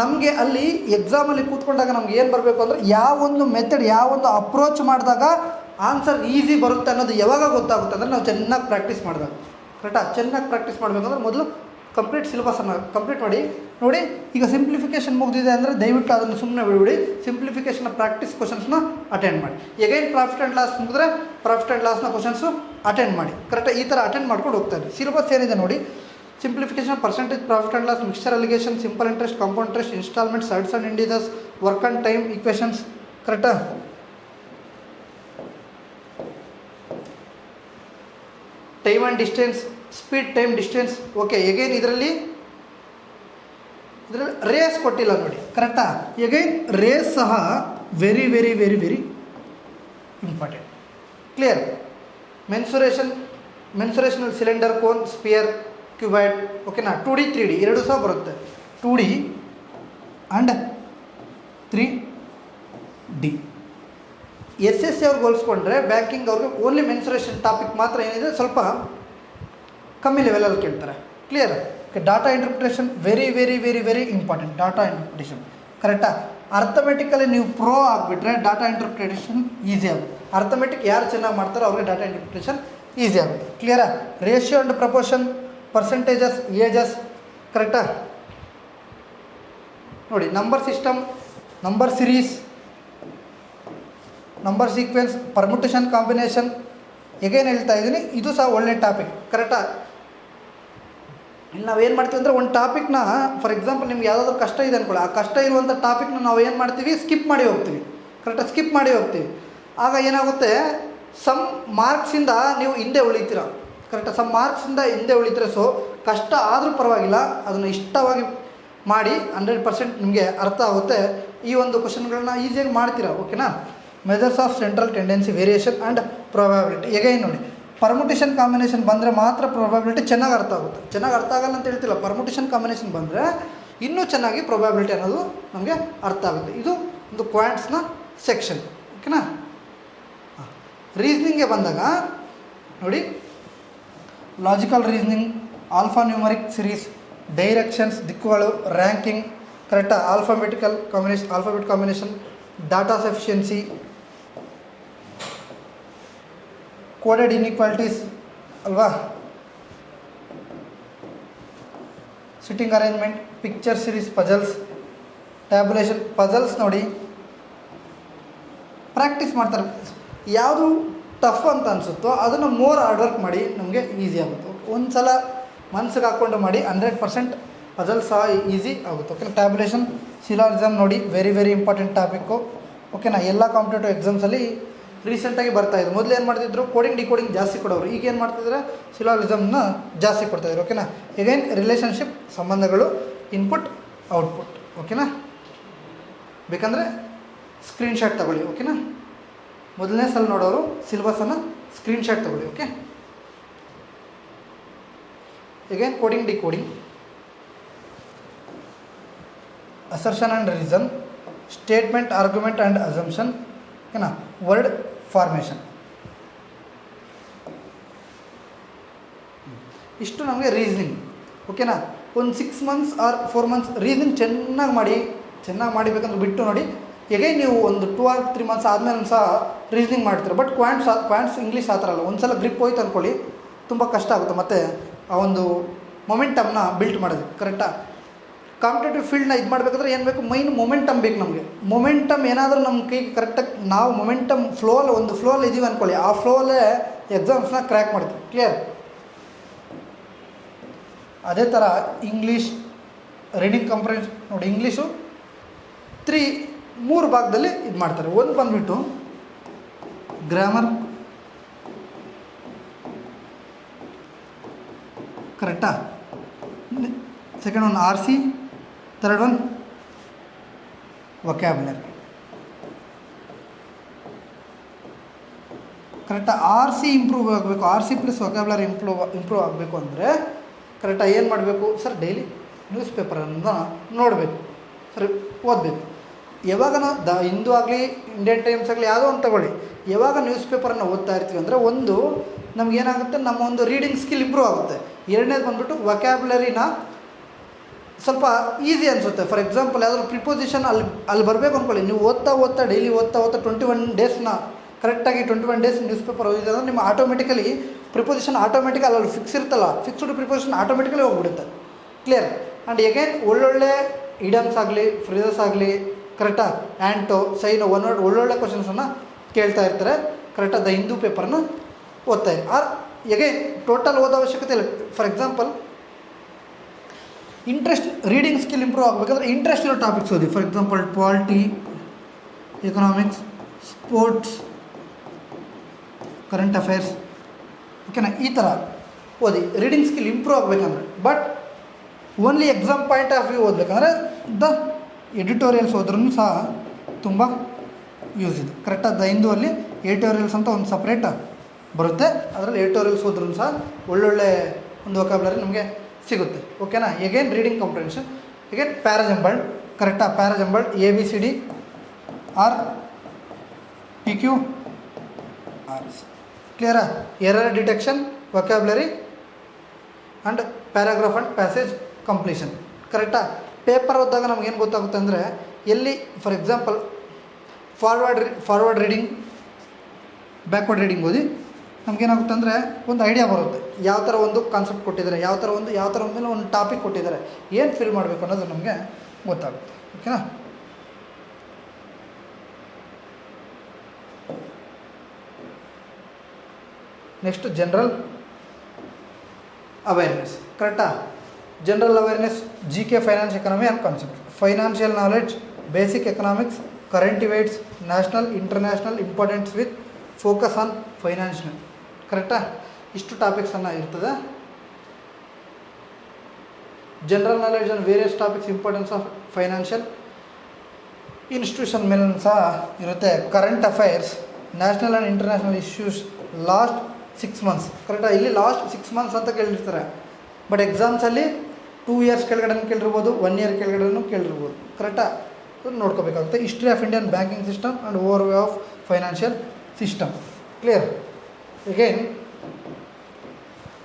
ನಮಗೆ ಅಲ್ಲಿ ಎಕ್ಸಾಮಲ್ಲಿ ಕೂತ್ಕೊಂಡಾಗ ನಮ್ಗೆ ಏನು ಬರಬೇಕು ಅಂದರೆ ಯಾವ ಒಂದು ಮೆಥಡ್, ಯಾವ ಒಂದು ಅಪ್ರೋಚ್ ಮಾಡಿದಾಗ ಆನ್ಸರ್ ಈಸಿ ಬರುತ್ತೆ ಅನ್ನೋದು ಯಾವಾಗ ಗೊತ್ತಾಗುತ್ತೆ ಅಂದರೆ ನಾವು ಚೆನ್ನಾಗಿ ಪ್ರಾಕ್ಟೀಸ್ ಮಾಡಿದಾಗ. ಕರೆಕ್ಟಾ, ಚೆನ್ನಾಗಿ ಪ್ರಾಕ್ಟೀಸ್ ಮಾಡಬೇಕಂದ್ರೆ ಮೊದಲು ಕಂಪ್ಲೀಟ್ ಸಿಲೆಬಸನ್ನು ಕಂಪ್ಲೀಟ್ ಮಾಡಿ. ನೋಡಿ, ಈಗ ಸಿಂಪ್ಲಿಫಿಕೇಷನ್ ಮುಗಿದಿದೆ ಅಂದರೆ ದಯವಿಟ್ಟು ಅದನ್ನು ಸುಮ್ಮನೆ ಬಿಡ್ಬಿಡಿ, ಸಿಂಪ್ಲಿಫಿಕೇಷನ್ನ ಪ್ರಾಕ್ಟೀಸ್ ಕ್ವಶನ್ಸ್ನ ಅಟೆಂಡ್ ಮಾಡಿ. ಎಗೈನ್ ಪ್ರಾಫಿಟ್ ಆ್ಯಂಡ್ ಲಾಸ್ ಮುಗಿದ್ರೆ ಪ್ರಾಫಿಟ್ ಆ್ಯಂಡ್ ಲಾಸ್ನ ಕ್ವಶನ್ಸು ಅಟೆಂಡ್ ಮಾಡಿ. ಕರೆಕ್ಟಾಗಿ ಈ ಥರ ಅಟೆಂಡ್ ಮಾಡ್ಕೊಂಡು ಹೋಗ್ತಾರೆ. ಸಿಲೆಬಸ್ ಏನಿದೆ ನೋಡಿ, simplification, percentage, profit and loss, mixture alligation, simple interest, compound interest, instalment, surds and indices, work and time equations. ಕರೆಕ್ಟಾ, time and distance, speed, time, distance. Okay, again ಇದರಲ್ಲಿ ರೇಸ್ ಕೊಟ್ಟಿಲ್ಲ ನೋಡಿ. ಕರೆಕ್ಟಾ, ಎಗೈನ್ ರೇಸ್ ಸಹ very very very very important. Clear, ಮೆನ್ಸುರೇಷನಲ್ cylinder, cone, sphere, cuboid. ಓಕೆನಾ, 2D 3D ಎರಡು ಸಹ ಬರುತ್ತೆ. 2D and 3D. SSC ಅವ್ರಿಗೆ ಹೋಲಿಸ್ಕೊಂಡ್ರೆ ಬ್ಯಾಂಕಿಂಗ್ ಅವ್ರಿಗೆ ಓನ್ಲಿ ಮೆನ್ಸುರೇಷನ್ ಟಾಪಿಕ್ ಮಾತ್ರ ಏನಿದೆ ಸ್ವಲ್ಪ ಕಮ್ಮಿ ಲೆವೆಲಲ್ಲಿ ಕೇಳ್ತಾರೆ. Clear, data interpretation very very very very important. Data interpretation ಕರೆಕ್ಟಾ, ಅರ್ಥಮೆಟಿಕಲ್ಲಿ ನೀವು ಪ್ರೋ ಆಗಿಬಿಟ್ರೆ ಡಾಟಾ ಇಂಟರ್ಪ್ರಿಟೇಷನ್ ಈಸಿ ಆಗುತ್ತೆ. ಅರ್ಥಮೆಟಿಕ್ ಯಾರು ಚೆನ್ನಾಗಿ ಮಾಡ್ತಾರೋ ಅವ್ರಿಗೆ ಡಾಟಾ ಇಂಟರ್ಪ್ರಿಟೇಷನ್ ಈಸಿ ಆಗುತ್ತೆ. ಕ್ಲಿಯರಾ, ratio and proportion, percentages, ages. ಕರೆಕ್ಟಾ, ನೋಡಿ number system, number series, number sequence, permutation, combination. Again ಹೇಳ್ತಾ ಇದ್ದೀನಿ, ಇದು ಸಹ ಒಳ್ಳೆ ಟಾಪಿಕ್. ಕರೆಕ್ಟಾ, ಇಲ್ಲಿ ನಾವೇನು ಮಾಡ್ತೀವಿ ಅಂದರೆ ಒಂದು ಟಾಪಿಕ್ನ ಫಾರ್ ಎಕ್ಸಾಂಪಲ್ ನಿಮ್ಗೆ ಯಾವುದಾದ್ರೂ ಕಷ್ಟ ಇದೆ ಅಂದ್ಕೊಳ್ಳಿ, ಆ ಕಷ್ಟ ಇರುವಂಥ ಟಾಪಿಕ್ನ ನಾವು ಏನು ಮಾಡ್ತೀವಿ, ಸ್ಕಿಪ್ ಮಾಡಿ ಹೋಗ್ತೀವಿ. ಕರೆಕ್ಟಾಗಿ ಸ್ಕಿಪ್ ಮಾಡಿ ಹೋಗ್ತೀವಿ. ಆಗ ಏನಾಗುತ್ತೆ, ಸಮ್ ಮಾರ್ಕ್ಸಿಂದ ನೀವು ಹಿಂದೆ ಉಳಿತೀರ. ಕರೆಕ್ಟಾಗಿ ಸಮ್ ಮಾರ್ಕ್ಸಿಂದ ಹಿಂದೆ ಉಳಿತೀರ. ಸೊ ಕಷ್ಟ ಆದರೂ ಪರವಾಗಿಲ್ಲ, ಅದನ್ನು ಇಷ್ಟವಾಗಿ ಮಾಡಿ 100% ನಿಮಗೆ ಅರ್ಥ ಆಗುತ್ತೆ. ಈ ಒಂದು ಕ್ವಶನ್ಗಳನ್ನ ಈಸಿಯಾಗಿ ಮಾಡ್ತೀರಾ. ಓಕೆನಾ, measures of central tendency, variation and probability. Again ನೋಡಿ, ಪರ್ಮುಟೇಷನ್ ಕಾಂಬಿನೇಷನ್ ಬಂದರೆ ಮಾತ್ರ ಪ್ರೊಬ್ಯಾಬಿಲಿಟಿ ಚೆನ್ನಾಗಿ ಅರ್ಥ ಆಗುತ್ತೆ. ಚೆನ್ನಾಗಿ ಅರ್ಥ ಆಗಲ್ಲ ಅಂತ ಹೇಳ್ತಿಲ್ಲ, ಪರ್ಮುಟೇಷನ್ ಕಾಂಬಿನೇಷನ್ ಬಂದರೆ ಇನ್ನೂ ಚೆನ್ನಾಗಿ ಪ್ರೊಬ್ಯಾಬಿಲಿಟಿ ಅನ್ನೋದು ನಮಗೆ ಅರ್ಥ ಆಗುತ್ತೆ. ಇದು ಒಂದು ಕ್ವಾಂಟ್ಸ್ನ ಸೆಕ್ಷನ್. ಓಕೆನಾ, ರೀಸ್ನಿಂಗ್ಗೆ ಬಂದಾಗ ನೋಡಿ, logical reasoning, alpha numeric series, directions ದಿಕ್ಕುಗಳು, ranking ಕರೆಕ್ಟಾ, alphabet combination, data sufficiency, coded inequalities ಅಲ್ವಾ, sitting arrangement, picture series, puzzles, tabulation. Puzzles ನೋಡಿ ಪ್ರಾಕ್ಟೀಸ್ ಮಾಡ್ತಾರೆ, ಯಾವುದು ಟಫ್ ಅಂತ ಅನಿಸುತ್ತೋ ಅದನ್ನು ಮೋರ್ ಹಾರ್ಡ್ ವರ್ಕ್ ಮಾಡಿ ನಮಗೆ ಈಸಿ ಆಗುತ್ತೆ. ಒಂದು ಸಲ ಮನ್ಸಿಗೆ ಹಾಕ್ಕೊಂಡು ಮಾಡಿ 100% ಪಜಲ್ಸ್ ಸಹ ಈಸಿ ಆಗುತ್ತೆ. ಓಕೆನಾ. ಟ್ಯಾಬ್ಯುಲೇಷನ್, ಸಿಲಾಜಿಸಮ್ ನೋಡಿ ವೆರಿ ಇಂಪಾರ್ಟೆಂಟ್ ಟಾಪಿಕ್ಕು. ಓಕೆನಾ. ಎಲ್ಲ ಕಾಂಪಿಟೇಟಿವ್ ಎಕ್ಸಾಮ್ಸಲ್ಲಿ ರೀಸೆಂಟಾಗಿ ಬರ್ತಾಯಿದ್ರು. ಮೊದಲು ಏನು ಮಾಡ್ತಿದ್ರು, ಕೋಡಿಂಗ್ ಡಿಕೋಡಿಂಗ್ ಜಾಸ್ತಿ ಕೊಡೋರು. ಈಗ ಏನು ಮಾಡ್ತಿದ್ದಾರೆ, ಸಿಲಾಜಿಸಮ್ನ ಜಾಸ್ತಿ ಕೊಡ್ತಾಯಿದ್ರು. ಓಕೆನಾ. ಎಗೈನ್ ರಿಲೇಷನ್ಶಿಪ್, ಸಂಬಂಧಗಳು, ಇನ್ಪುಟ್ ಔಟ್ಪುಟ್. ಓಕೆನಾ. ಬೇಕಂದರೆ ಸ್ಕ್ರೀನ್ಶಾಟ್ ತಗೊಳ್ಳಿ. ಓಕೆನಾ. ಮೊದಲನೇ ಸಲ ನೋಡೋರು ಸಿಲೆಬಸನ್ನು ಸ್ಕ್ರೀನ್ಶಾಟ್ ತಗೊಳ್ಳಿ. Okay. Again coding decoding, assertion and reason, statement, argument and assumption. ಓಕೆನಾ. Word formation. ಇಷ್ಟು ನಮಗೆ ರೀಸನಿಂಗ್. ಓಕೆನಾ. ಒಂದು 6 months ಆರ್ 4 months ರೀಸನಿಂಗ್ ಚೆನ್ನಾಗಿ ಮಾಡಿಬೇಕಂದ್ರೆ ಬಿಟ್ಟು ನೋಡಿ. ಹೇಗೆ ನೀವು ಒಂದು 2 or 3 months ಆದಮೇಲೆ ಸಹ ರೀಸನಿಂಗ್ ಮಾಡ್ತೀರ. ಬಟ್ ಕ್ವಾಂಟ್ಸ್ ಇಂಗ್ಲೀಷ್ ಆ ಥರ ಅಲ್ಲ. ಒಂದು ಸಲ ಗ್ರಿಪ್ ಹೋಯ್ತು ಅಂದ್ಕೊಳ್ಳಿ, ತುಂಬ ಕಷ್ಟ ಆಗುತ್ತೆ ಮತ್ತು ಆ ಒಂದು ಮೊಮೆಂಟಮ್ನ ಬಿಲ್ಟ್ ಮಾಡೋದು. ಕರೆಕ್ಟಾ. ಕಾಂಪಿಟೇಟಿವ್ ಫೀಲ್ಡ್ನ ಇದು ಮಾಡಬೇಕಾದ್ರೆ ಏನು ಬೇಕು, ಮೈನ್ ಮೊಮೆಂಟಮ್ ಬೇಕು ನಮಗೆ. ಮೊಮೆಂಟಮ್ ಏನಾದರೂ ನಮ್ಮ ಕೈಗೆ ಕರೆಕ್ಟಾಗಿ ನಾವು ಮೊಮೆಂಟಮ್ ಒಂದು ಫ್ಲೋಲ್ಲಿ ಇದ್ದೀವಿ ಅಂದ್ಕೊಳ್ಳಿ, ಆ ಫ್ಲೋಲ್ಲೇ ಎಕ್ಸಾಮ್ಸ್ನ ಕ್ರ್ಯಾಕ್ ಮಾಡ್ತೀವಿ. ಕ್ಲಿಯರ್. ಅದೇ ಥರ ಇಂಗ್ಲೀಷ್ ರೀಡಿಂಗ್ ಕಂಪ್ರೆನ್ಷನ್ ನೋಡಿ. ಇಂಗ್ಲೀಷು 3 ಭಾಗದಲ್ಲಿ ಇದು ಮಾಡ್ತಾರೆ. ಒಂದು ಬಂದುಬಿಟ್ಟು ಗ್ರಾಮರ್, ಕರೆಕ್ಟಾ. Second one RC, third one vocabulary. ಕರೆಕ್ಟಾ. RC ಇಂಪ್ರೂವ್ ಆಗಬೇಕು. RC ಪ್ಲಸ್ ವೊಕ್ಯಾಬ್ಯುಲರಿ ಇಂಪ್ರೂವ್ ಆಗಬೇಕು ಅಂದರೆ ಕರೆಕ್ಟಾಗಿ ಏನು ಮಾಡಬೇಕು ಸರ್, ಡೈಲಿ ನ್ಯೂಸ್ ಪೇಪರನ್ನು ನೋಡಬೇಕು, ಸರಿ ಓದಬೇಕು. ಯಾವಾಗ ನಾವು ಹಿಂದೂ ಆಗಲಿ ಇಂಡಿಯನ್ ಟೈಮ್ಸ್ ಆಗಲಿ ಯಾವುದೋ ಒಂದು ತಗೊಳ್ಳಿ, ಯಾವಾಗ ನ್ಯೂಸ್ ಪೇಪರನ್ನು ಓದ್ತಾ ಇರ್ತೀವಿ ಅಂದರೆ ಒಂದು ನಮಗೇನಾಗುತ್ತೆ, ನಮ್ಮ ಒಂದು ರೀಡಿಂಗ್ ಸ್ಕಿಲ್ ಇಂಪ್ರೂವ್ ಆಗುತ್ತೆ. ಎರಡನೇದು ಬಂದುಬಿಟ್ಟು ವೊಕ್ಯಾಬ್ಯುಲರಿನ ಸ್ವಲ್ಪ ಈಸಿ ಅನಿಸುತ್ತೆ. ಫಾರ್ ಎಕ್ಸಾಂಪಲ್ ಯಾವುದಾದ್ರು ಪ್ರಿಪೋಸಿಷನ್ ಅಲ್ಲಿ ಬರಬೇಕು ಅಂದ್ಕೊಳ್ಳಿ, ನೀವು ಓದ್ತಾ ಡೈಲಿ ಓದ್ತಾ 21 ಡೇಸ್ನ ಕರೆಕ್ಟಾಗಿ 21 ಡೇಸ್ ನ್ಯೂಸ್ ಪೇಪರ್ ಓದಿದ್ರೆ ಅಂದರೆ ನಿಮ್ಮ ಆಟೋಮೆಟಿಕಲಿ ಪ್ರಿಪೋಸಿಷನ್ ಆಟೋಮೆಟಿಕಲ್ ಅಲ್ಲಿ ಫಿಕ್ಸ್ ಇರುತ್ತಲ್ಲ, ಫಿಕ್ಸ್ಡ್ ಪ್ರಿಪೋಸಿಷನ್ ಆಟೋಮೆಟಿಕಲಿ ಹೋಗ್ಬಿಡುತ್ತೆ. ಕ್ಲಿಯರ್. ಆ್ಯಂಡ್ ಎಗೇನ್ ಒಳ್ಳೊಳ್ಳೆ ಇಡಮ್ಸ್ ಆಗಲಿ, ಫ್ರೇಸಸ್ ಆಗಲಿ, ಕರೆಕ್ಟಾ, ಆ್ಯಂಟೋ, ಸೈನೋ, ಒಳ್ಳೊಳ್ಳೆ ಕ್ವಶನ್ಸನ್ನು ಕೇಳ್ತಾ ಇರ್ತಾರೆ. ಕರೆಕ್ಟಾಗಿ ದ ಹಿಂದೂ ಪೇಪರ್ನ ಓದ್ತಾ ಇರಿ. ಎಗೇನ್ ಟೋಟಲ್ ಓದೋ ಅವಶ್ಯಕತೆ ಇಲ್ಲ. For example interest, reading skill improve ಆಗಬೇಕಾದ್ರೆ ಇಂಟ್ರೆಸ್ಟ್ ಇರೋ ಟಾಪಿಕ್ಸ್ ಓದಿ. For example polity, economics, sports, current affairs. ಓಕೆನಾ. ಈ ಥರ ಓದಿ ರೀಡಿಂಗ್ ಸ್ಕಿಲ್ ಇಂಪ್ರೂವ್ ಆಗಬೇಕಂದ್ರೆ. But only exam point of view ಓದಬೇಕಂದ್ರೆ ದ ಎಡಿಟೋರಿಯಲ್ಸ್ ಓದ್ರೂ ಸಹ ತುಂಬ ಯೂಸ್ ಇದೆ. ಕರೆಕ್ಟಾಗಿ ದ ಹಿಂದೂ ಅಲ್ಲಿ ಎಡಿಟೋರಿಯಲ್ಸ್ ಅಂತ ಒಂದು ಸಪ್ರೇಟ್ ಬರುತ್ತೆ. ಅದರಲ್ಲಿ ಎಡಿಟೋರಿಯಲ್ಸ್ ಓದ್ರೂ ಸಹ ಒಳ್ಳೊಳ್ಳೆ ಒಂದು ವೊಕ್ಯಾಬ್ಯುಲರಿ ನಮಗೆ ಸಿಗುತ್ತೆ. ಓಕೆನಾ. Again reading comprehension, again parajumbled. ಕರೆಕ್ಟಾ. Parajumbled ABCD or PQ RC. ಕ್ಲಿಯರಾ. Error detection, vocabulary and paragraph and passage completion. ಕರೆಕ್ಟಾ. ಪೇಪರ್ ಓದಿದಾಗ ನಮಗೇನು ಗೊತ್ತಾಗುತ್ತೆ ಅಂದರೆ ಎಲ್ಲಿ for example forward reading, backward reading ಓದಿ ನಮಗೇನಾಗುತ್ತೆ ಅಂದರೆ ಒಂದು ಐಡಿಯಾ ಬರುತ್ತೆ. ಯಾವ ಥರ ಒಂದು ಕಾನ್ಸೆಪ್ಟ್ ಕೊಟ್ಟಿದ್ದಾರೆ, ಯಾವ ಥರ ಮೇಲೆ ಒಂದು ಟಾಪಿಕ್ ಕೊಟ್ಟಿದ್ದಾರೆ, ಏನು ಫಿಲ್ ಮಾಡಬೇಕು ಅನ್ನೋದು ನಮಗೆ ಗೊತ್ತಾಗುತ್ತೆ. ಓಕೆನಾ. Next general awareness. ಕರೆಕ್ಟಾ. General awareness, GK, finance, economy and concept, financial knowledge, basic economics, current events, national international importants with focus on financial. ಕರೆಕ್ಟಾ. ಇಷ್ಟು ಟಾಪಿಕ್ಸನ್ನು ಇರ್ತದೆ. General knowledge on various topics, importance of financial institution ಮೇಲೆ ಸಹ ಇರುತ್ತೆ. Current affairs, national and international issues last 6 months. ಕರೆಕ್ಟಾ. ಇಲ್ಲಿ last 6 months ಅಂತ ಕೇಳಿರ್ತಾರೆ. ಬಟ್ ಎಕ್ಸಾಮ್ಸಲ್ಲಿ 2 years ಕೆಳಗಡೆನೂ ಕೇಳಿರ್ಬೋದು, 1 year ಕೆಳಗಡೆನೂ ಕೇಳಿರ್ಬೋದು. ಕರೆಕ್ಟಾ. ನೋಡ್ಕೋಬೇಕಾಗುತ್ತೆ. History of Indian banking system and overview of financial system. Clear. Again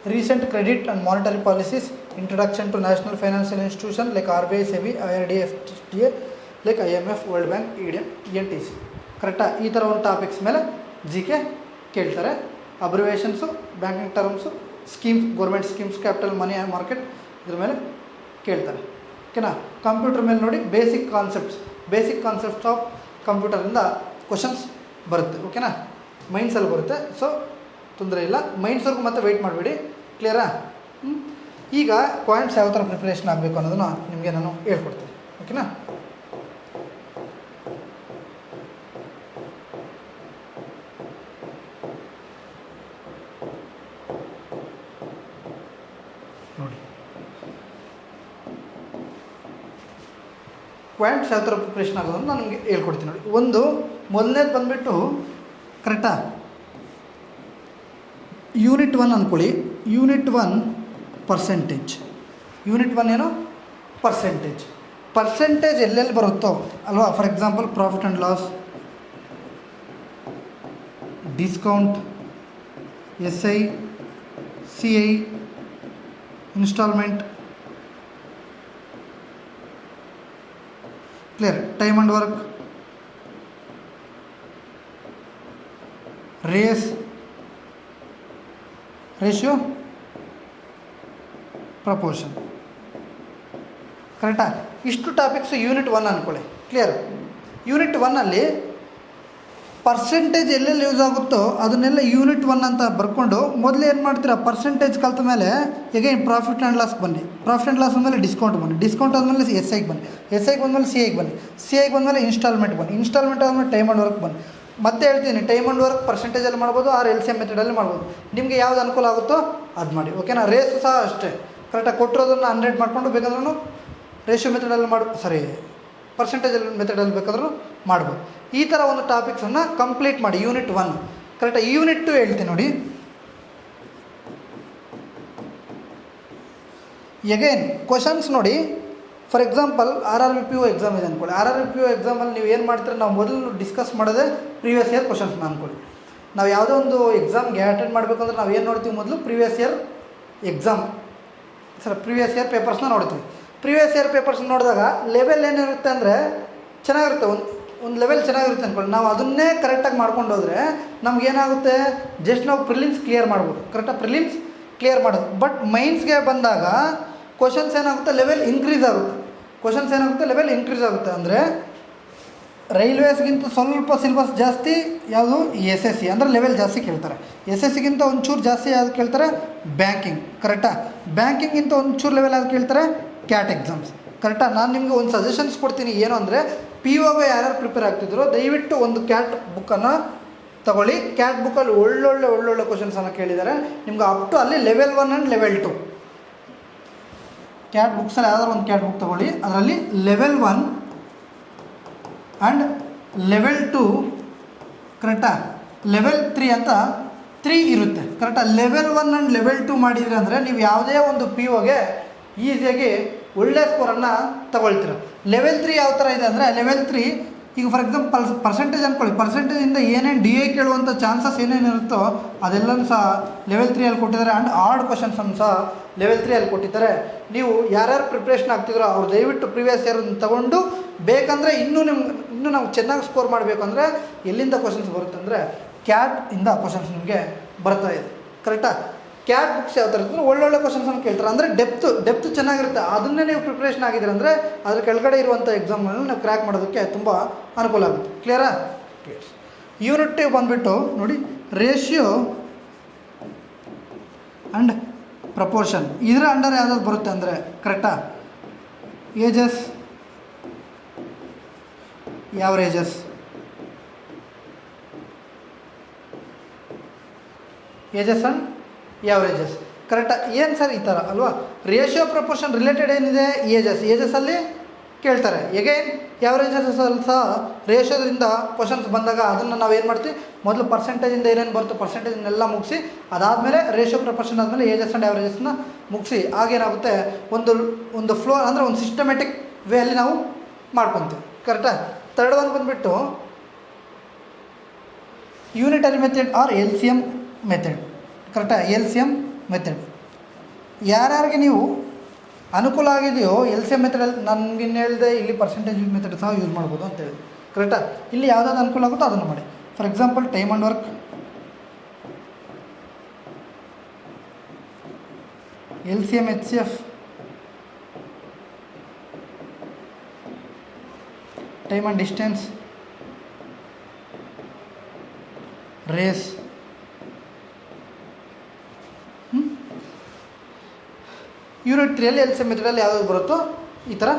recent credit and monetary policies, introduction to national financial institution like RBI, SEBI, IRDA, FTA, like IMF, World Bank, EDM, ENTC. ಕರೆಕ್ಟಾ? ಈ ಥರ ಒಂದು topics ಮೇಲೆ GK ಕೇಳ್ತಾರೆ. Abbreviations, banking terms, schemes, government schemes, capital, money market, ಇದ್ರ ಮೇಲೆ ಕೇಳ್ತಾರೆ. ಓಕೆನಾ? ಕಂಪ್ಯೂಟರ್ ಮೇಲೆ ನೋಡಿ ಬೇಸಿಕ್ ಕಾನ್ಸೆಪ್ಟ್ಸ್ ಆಫ್ ಕಂಪ್ಯೂಟರಿಂದ ಕ್ವಶನ್ಸ್ ಬರುತ್ತೆ. ಓಕೆನಾ? ಮೈಂಡ್ಸಲ್ಲಿ ಬರುತ್ತೆ. ಸೊ ತೊಂದರೆ ಇಲ್ಲ, ಮೈಂಡ್ಸ್ವರೆಗೂ ಮತ್ತೆ ವೆಯ್ಟ್ ಮಾಡಬೇಡಿ. ಕ್ಲಿಯರಾ? ಈಗ ಪಾಯಿಂಟ್ಸ್ ಯಾವ ಥರ ಪ್ರಿಪ್ರೇಷನ್ ಆಗಬೇಕು ಅನ್ನೋದನ್ನು ನಿಮಗೆ ನಾನು ಹೇಳ್ಕೊಡ್ತೀನಿ. ಓಕೆನಾ? ನೋಡಿ, ಪಾಯಿಂಟ್ಸ್ ಯಾವ ಥರ ಪ್ರಿಪ್ರೇಷನ್ ಆಗೋದನ್ನು ನಾನು ನಿಮಗೆ ಹೇಳ್ಕೊಡ್ತೀನಿ. ನೋಡಿ, ಮೊದಲನೇದು ಬಂದುಬಿಟ್ಟು ಕರೆಕ್ಟಾ, ಯೂನಿಟ್ 1 ಅಂದ್ಕೊಳ್ಳಿ. Unit 1 percentage. ಯೂನಿಟ್ 1 ಏನು? ಪರ್ಸೆಂಟೇಜ್ ಎಲ್ಲೆಲ್ಲಿ ಬರುತ್ತೋ ಅಲ್ವಾ? For example profit and loss, discount, SI, CI, instalment, clear, time and work, ratio, proportion. ಕರೆಕ್ಟಾ? ಇಷ್ಟು ಟಾಪಿಕ್ಸು ಯೂನಿಟ್ 1 ಅಂದ್ಕೊಳ್ಳಿ. ಕ್ಲಿಯರ್? ಯೂನಿಟ್ 1ಅಲ್ಲಿ ಪರ್ಸೆಂಟೇಜ್ ಎಲ್ಲೆಲ್ಲಿ ಯೂಸ್ ಆಗುತ್ತೋ ಅದನ್ನೆಲ್ಲ ಯೂನಿಟ್ 1 ಅಂತ ಬರ್ಕೊಂಡು ಮೊದಲು ಏನು ಮಾಡ್ತೀರಾ, ಪರ್ಸೆಂಟೇಜ್ ಕಲ್ತ ಮೇಲೆ ಎಗೈನ್ ಪ್ರಾಫಿಟ್ ಆ್ಯಂಡ್ ಲಾಸ್ಗೆ ಬನ್ನಿ. ಪ್ರಾಫಿಟ್ ಆ್ಯಂಡ್ ಲಾಸ್ ಬಂದಮೇಲೆ ಡಿಸ್ಕೌಂಟ್ ಬನ್ನಿ. ಡಿಸ್ಕೌಂಟ್ ಆದಮೇಲೆ SIಗೆ ಬನ್ನಿ. SIಗೆ ಬಂದಮೇಲೆ CIಗೆ ಬನ್ನಿ. CIಗೆ ಬಂದಮೇಲೆ ಇನ್ಸ್ಟಾಲ್ಮೆಂಟ್ ಬನ್ನಿ. ಇನ್ಸ್ಟಾಲ್ಮೆಂಟ್ ಆದಮೇಲೆ ಟೈಮ್ ಆ್ಯಂಡ್ ವರ್ಕ್ ಬನ್ನಿ. ಮತ್ತೆ ಹೇಳ್ತೀನಿ, ಟೈಮ್ ಆ್ಯಂಡ್ ವರ್ಕ್ ಪರ್ಸೆಂಟೇಜಲ್ಲಿ ಮಾಡ್ಬೋದು, ಆರ್ LCM ಮೆಥಡಲ್ಲಿ ಮಾಡ್ಬೋದು. ನಿಮಗೆ ಯಾವ್ದು ಅನುಕೂಲ ಆಗುತ್ತೋ ಅದು ಮಾಡಿ. ಓಕೆನಾ? ರೇಸು ಸಹ ಅಷ್ಟೇ. ಕರೆಕ್ಟಾಗಿ ಕೊಟ್ಟಿರೋದನ್ನು 100 ಮಾಡಿಕೊಂಡು ಬೇಕಾದ್ರೂ ರೇಷಿಯೋ ಮೆಥಡಲ್ಲಿ ಪರ್ಸೆಂಟೇಜ್ ಮೆಥಡಲ್ಲಿ ಬೇಕಾದ್ರೂ ಮಾಡ್ಬೋದು. ಈ ಥರ ಒಂದು ಟಾಪಿಕ್ಸನ್ನು ಕಂಪ್ಲೀಟ್ ಮಾಡಿ ಯೂನಿಟ್ 1. ಕರೆಕ್ಟಾಗಿ ಯೂನಿಟ್ 2 ಹೇಳ್ತೀನಿ ನೋಡಿ. ಎಗೈನ್ ಕ್ವಶನ್ಸ್ ನೋಡಿ. ಫಾರ್ ಎಕ್ಸಾಂಪಲ್ RRBPO ಎಕ್ಸಾಮ್ ಇದೆ ಅಂದ್ಕೊಳ್ಳಿ. RRBPO ಎಕ್ಸಾಮಲ್ಲಿ ನೀವು ಏನು ಮಾಡ್ತೀರ, ನಾವು ಮೊದಲು ಡಿಸ್ಕಸ್ ಮಾಡೋದೇ ಪ್ರೀವಿಯಸ್ ಇಯರ್ ಕ್ವಶನ್ಸ್ನ ಅಂದ್ಕೊಳ್ಳಿ. ನಾವು ಯಾವುದೋ ಒಂದು ಎಕ್ಸಾಮ್ಗೆ ಅಟೆಂಡ್ ಮಾಡಬೇಕಂದ್ರೆ ನಾವು ಏನು ನೋಡ್ತೀವಿ, ಮೊದಲು ಪ್ರೀವಿಯಸ್ ಇಯರ್ ಪೇಪರ್ಸ್ನ ನೋಡ್ತೀವಿ. ಪ್ರೀವಿಯಸ್ ಇಯರ್ ಪೇಪರ್ಸ್ ನೋಡಿದಾಗ ಲೆವೆಲ್ ಏನಿರುತ್ತೆ ಅಂದರೆ ಚೆನ್ನಾಗಿರುತ್ತೆ, ಒಂದು ಲೆವೆಲ್ ಚೆನ್ನಾಗಿರುತ್ತೆ ಅಂದ್ಕೊಳ್ಳಿ. ನಾವು ಅದನ್ನೇ ಕರೆಕ್ಟಾಗಿ ಮಾಡ್ಕೊಂಡು ಹೋದರೆ ನಮಗೇನಾಗುತ್ತೆ, ಜಸ್ಟ್ ನಾವು ಪ್ರಿಲಿಮ್ಸ್ ಕ್ಲಿಯರ್ ಮಾಡ್ಬೋದು. ಕರೆಕ್ಟಾಗಿ ಪ್ರಿಲಿಮ್ಸ್ ಕ್ಲಿಯರ್ ಮಾಡೋದು. ಬಟ್ ಮೈನ್ಸ್ಗೆ ಬಂದಾಗ ಕ್ವಶನ್ಸ್ ಏನಾಗುತ್ತೆ, ಲೆವೆಲ್ ಇನ್ಕ್ರೀಸ್ ಆಗುತ್ತೆ. ಅಂದರೆ ರೈಲ್ವೇಸ್ಗಿಂತ ಸ್ವಲ್ಪ ಸಿಲೆಬಸ್ ಜಾಸ್ತಿ ಯಾವುದು, SSC ಅಂದರೆ ಲೆವೆಲ್ ಜಾಸ್ತಿ ಕೇಳ್ತಾರೆ. SSCಗಿಂತ ಒಂಚೂರು ಜಾಸ್ತಿ ಯಾವುದು ಕೇಳ್ತಾರೆ, ಬ್ಯಾಂಕಿಂಗ್. ಕರೆಕ್ಟಾ? ಬ್ಯಾಂಕಿಂಗಿಂತ ಒಂಚೂರು ಲೆವೆಲ್ ಯಾವುದು ಕೇಳ್ತಾರೆ, ಕ್ಯಾಟ್ ಎಕ್ಸಾಮ್ಸ್. ಕರೆಕ್ಟಾ? ನಾನು ನಿಮಗೆ ಒಂದು ಸಜೆಷನ್ಸ್ ಕೊಡ್ತೀನಿ. ಏನು ಅಂದರೆ, POಗೆ ಯಾರ್ಯಾರು ಪ್ರಿಪೇರ್ ಆಗ್ತಿದ್ರು ದಯವಿಟ್ಟು ಒಂದು ಕ್ಯಾಟ್ ಬುಕ್ಕನ್ನು ತಗೊಳ್ಳಿ. ಕ್ಯಾಟ್ ಬುಕ್ಕಲ್ಲಿ ಒಳ್ಳೊಳ್ಳೆ ಕ್ವಶನ್ಸನ್ನು ಕೇಳಿದ್ದಾರೆ ನಿಮ್ಗೆ. ಅಪ್ ಟು ಅಲ್ಲಿ ಲೆವೆಲ್ 1 ಆ್ಯಂಡ್ ಲೆವೆಲ್ 2 ಕ್ಯಾಟ್ ಬುಕ್ಸಲ್ಲಿ ಯಾವ್ದಾದ್ರು ಒಂದು ಕ್ಯಾಟ್ ಬುಕ್ ತೊಗೊಳ್ಳಿ. ಅದರಲ್ಲಿ ಲೆವೆಲ್ 1 ಆ್ಯಂಡ್ ಲೆವೆಲ್ 2, ಕರೆಕ್ಟಾ, ಲೆವೆಲ್ 3 ಅಂತ 3 ಇರುತ್ತೆ. ಕರೆಕ್ಟಾ? ಲೆವೆಲ್ 1 ಆ್ಯಂಡ್ ಲೆವೆಲ್ 2 ಮಾಡಿದ್ರಿ ಅಂದರೆ ನೀವು ಯಾವುದೇ ಒಂದು POಗೆ ಈಸಿಯಾಗಿ ಒಳ್ಳೆಯ ಸ್ಕೋರನ್ನು ತಗೊಳ್ತೀರ. ಲೆವೆಲ್ 3 ಯಾವ ಥರ ಇದೆ ಅಂದರೆ, ಲೆವೆಲ್ 3 ಈಗ ಫಾರ್ ಎಕ್ಸಾಂಪಲ್ ಪರ್ಸೆಂಟೇಜ್ ಅಂದ್ಕೊಳ್ಳಿ. ಪರ್ಸೆಂಟೇಜಿಂದ ಏನೇನು DA ಕೇಳುವಂಥ ಚಾನ್ಸಸ್ ಏನೇನಿರುತ್ತೋ ಅದೆಲ್ಲನೂ ಸಹ ಲೆವೆಲ್ 3ಅಲ್ಲಿ ಕೊಟ್ಟಿದ್ದಾರೆ. ಆ್ಯಂಡ್ ಹಾರ್ಡ್ ಕ್ವಶನ್ಸನ್ನು ಸಹ ಲೆವೆಲ್ 3ಅಲ್ಲಿ ಕೊಟ್ಟಿದ್ದಾರೆ. ನೀವು ಯಾರ್ಯಾರು ಪ್ರಿಪ್ರೇಷನ್ ಆಗ್ತಿದ್ರೋ ಅವ್ರು ದಯವಿಟ್ಟು ಪ್ರಿವಿಯಸ್ ಇಯರ್ ತೊಗೊಂಡು, ಬೇಕಂದರೆ ಇನ್ನೂ ನಾವು ಚೆನ್ನಾಗಿ ಸ್ಕೋರ್ ಮಾಡಬೇಕು ಅಂದರೆ ಎಲ್ಲಿಂದ ಕ್ವಶನ್ಸ್ ಬರುತ್ತೆ ಅಂದರೆ ಕ್ಯಾಟ್ ಇಂದ ಕ್ವಶನ್ಸ್ ನಿಮಗೆ ಬರ್ತಾ ಇದೆ. ಕರೆಕ್ಟಾ? ಕ್ಯಾಟ್ ಬುಕ್ಸ್ ಯಾವ ಥರ ಇರ್ತದೆ, ಒಳ್ಳೊಳ್ಳೆ ಕ್ವಶನ್ಸನ್ನು ಕೇಳ್ತಾರೆ. ಅಂದರೆ ಡೆಪ್ತು ಚೆನ್ನಾಗಿರುತ್ತೆ. ಅದನ್ನೇ ನೀವು ಪ್ರಿಪ್ರೇಷನ್ ಆಗಿದ್ದೀರ ಅಂದರೆ ಅದ್ರ ಕೆಳಗಡೆ ಇರುವಂಥ ಎಕ್ಸಾಮ್ಗಳನ್ನ ನಾವು ಕ್ರ್ಯಾಕ್ ಮಾಡೋದಕ್ಕೆ ತುಂಬ ಅನುಕೂಲ ಆಗುತ್ತೆ. ಕ್ಲಿಯರಾ? ಕ್ಲಿಯರ್. ಯೂನಿಟ್ 2 ಬಂದುಬಿಟ್ಟು ನೋಡಿ, ರೇಷಿಯೋ ಆ್ಯಂಡ್ ಪ್ರಪೋರ್ಷನ್. ಇದರ ಅಂಡರ್ ಯಾವ್ದಾದ್ರು ಬರುತ್ತೆ ಅಂದರೆ, ಕರೆಕ್ಟಾ, ಏಜಸ್, ಯಾವ್ರೇಜಸ್, ಏಜಸ್ ಆ್ಯಂಡ್ ಯಾವ್ರೇಜಸ್. ಕರೆಕ್ಟಾ? ಏನು ಸರ್ ಈ ಥರ ಅಲ್ವಾ? ರೇಷಿಯೋ ಪ್ರಪೋರ್ಷನ್ ರಿಲೇಟೆಡ್ ಏನಿದೆ, ಏಜಸ್ಸಲ್ಲಿ ಕೇಳ್ತಾರೆ. ಎಗೈನ್ ಯಾವ್ರೇಜಸಲ್ಲಿ ಸಹ ರೇಷಿಯೋದಿಂದ ಕ್ವಶನ್ಸ್ ಬಂದಾಗ ಅದನ್ನು ನಾವು ಏನು ಮಾಡ್ತೀವಿ, ಮೊದಲು ಪರ್ಸೆಂಟೇಜಿಂದ ಏನೇನು ಬರುತ್ತೆ ಪರ್ಸೆಂಟೇಜನ್ನೆಲ್ಲ ಮುಗಿಸಿ, ಅದಾದಮೇಲೆ ರೇಷಿಯೋ ಪ್ರಪೋರ್ಷನ್ ಆದಮೇಲೆ ಏಜಸ್ ಆ್ಯಂಡ್ ಯಾವ್ರೇಜಸ್ನ ಮುಗಿಸಿ, ಆಗೇನಾಗುತ್ತೆ, ಒಂದು ಫ್ಲೋ ಅಂದರೆ ಒಂದು ಸಿಸ್ಟಮೆಟಿಕ್ ವೇ ಅಲ್ಲಿ ನಾವು ಮಾಡ್ಕೊತೀವಿ. ಕರೆಕ್ಟಾ? ಥರ್ಡ್ ಒಂದು ಬಂದುಬಿಟ್ಟು unitary method or LCM method. ಕರೆಕ್ಟಾ? LCM method. ಯಾರ್ಯಾರಿಗೆ ನೀವು ಅನುಕೂಲ ಆಗಿದೆಯೋ ಎಲ್ ಸಿ ಎಮ್ ಮೆಥಡಲ್ಲಿ ನನಗಿನ್ನು ಹೇಳಿದೆ ಇಲ್ಲಿ ಪರ್ಸೆಂಟೇಜ್ ಮೆಥಡ್ ಸಹ ಯೂಸ್ ಮಾಡ್ಬೋದು ಅಂತೇಳಿ. ಕರೆಕ್ಟಾ? ಇಲ್ಲಿ ಯಾವುದಾದ್ರು ಅನುಕೂಲ ಆಗುತ್ತೋ ಅದನ್ನು ಮಾಡಿ. For example time and work, L C M H C F, time and distance, race, unit 3 L C M ಮೆಥಡಲ್ಲಿ ಯಾವ್ದು ಬರುತ್ತೋ ಈ ಥರ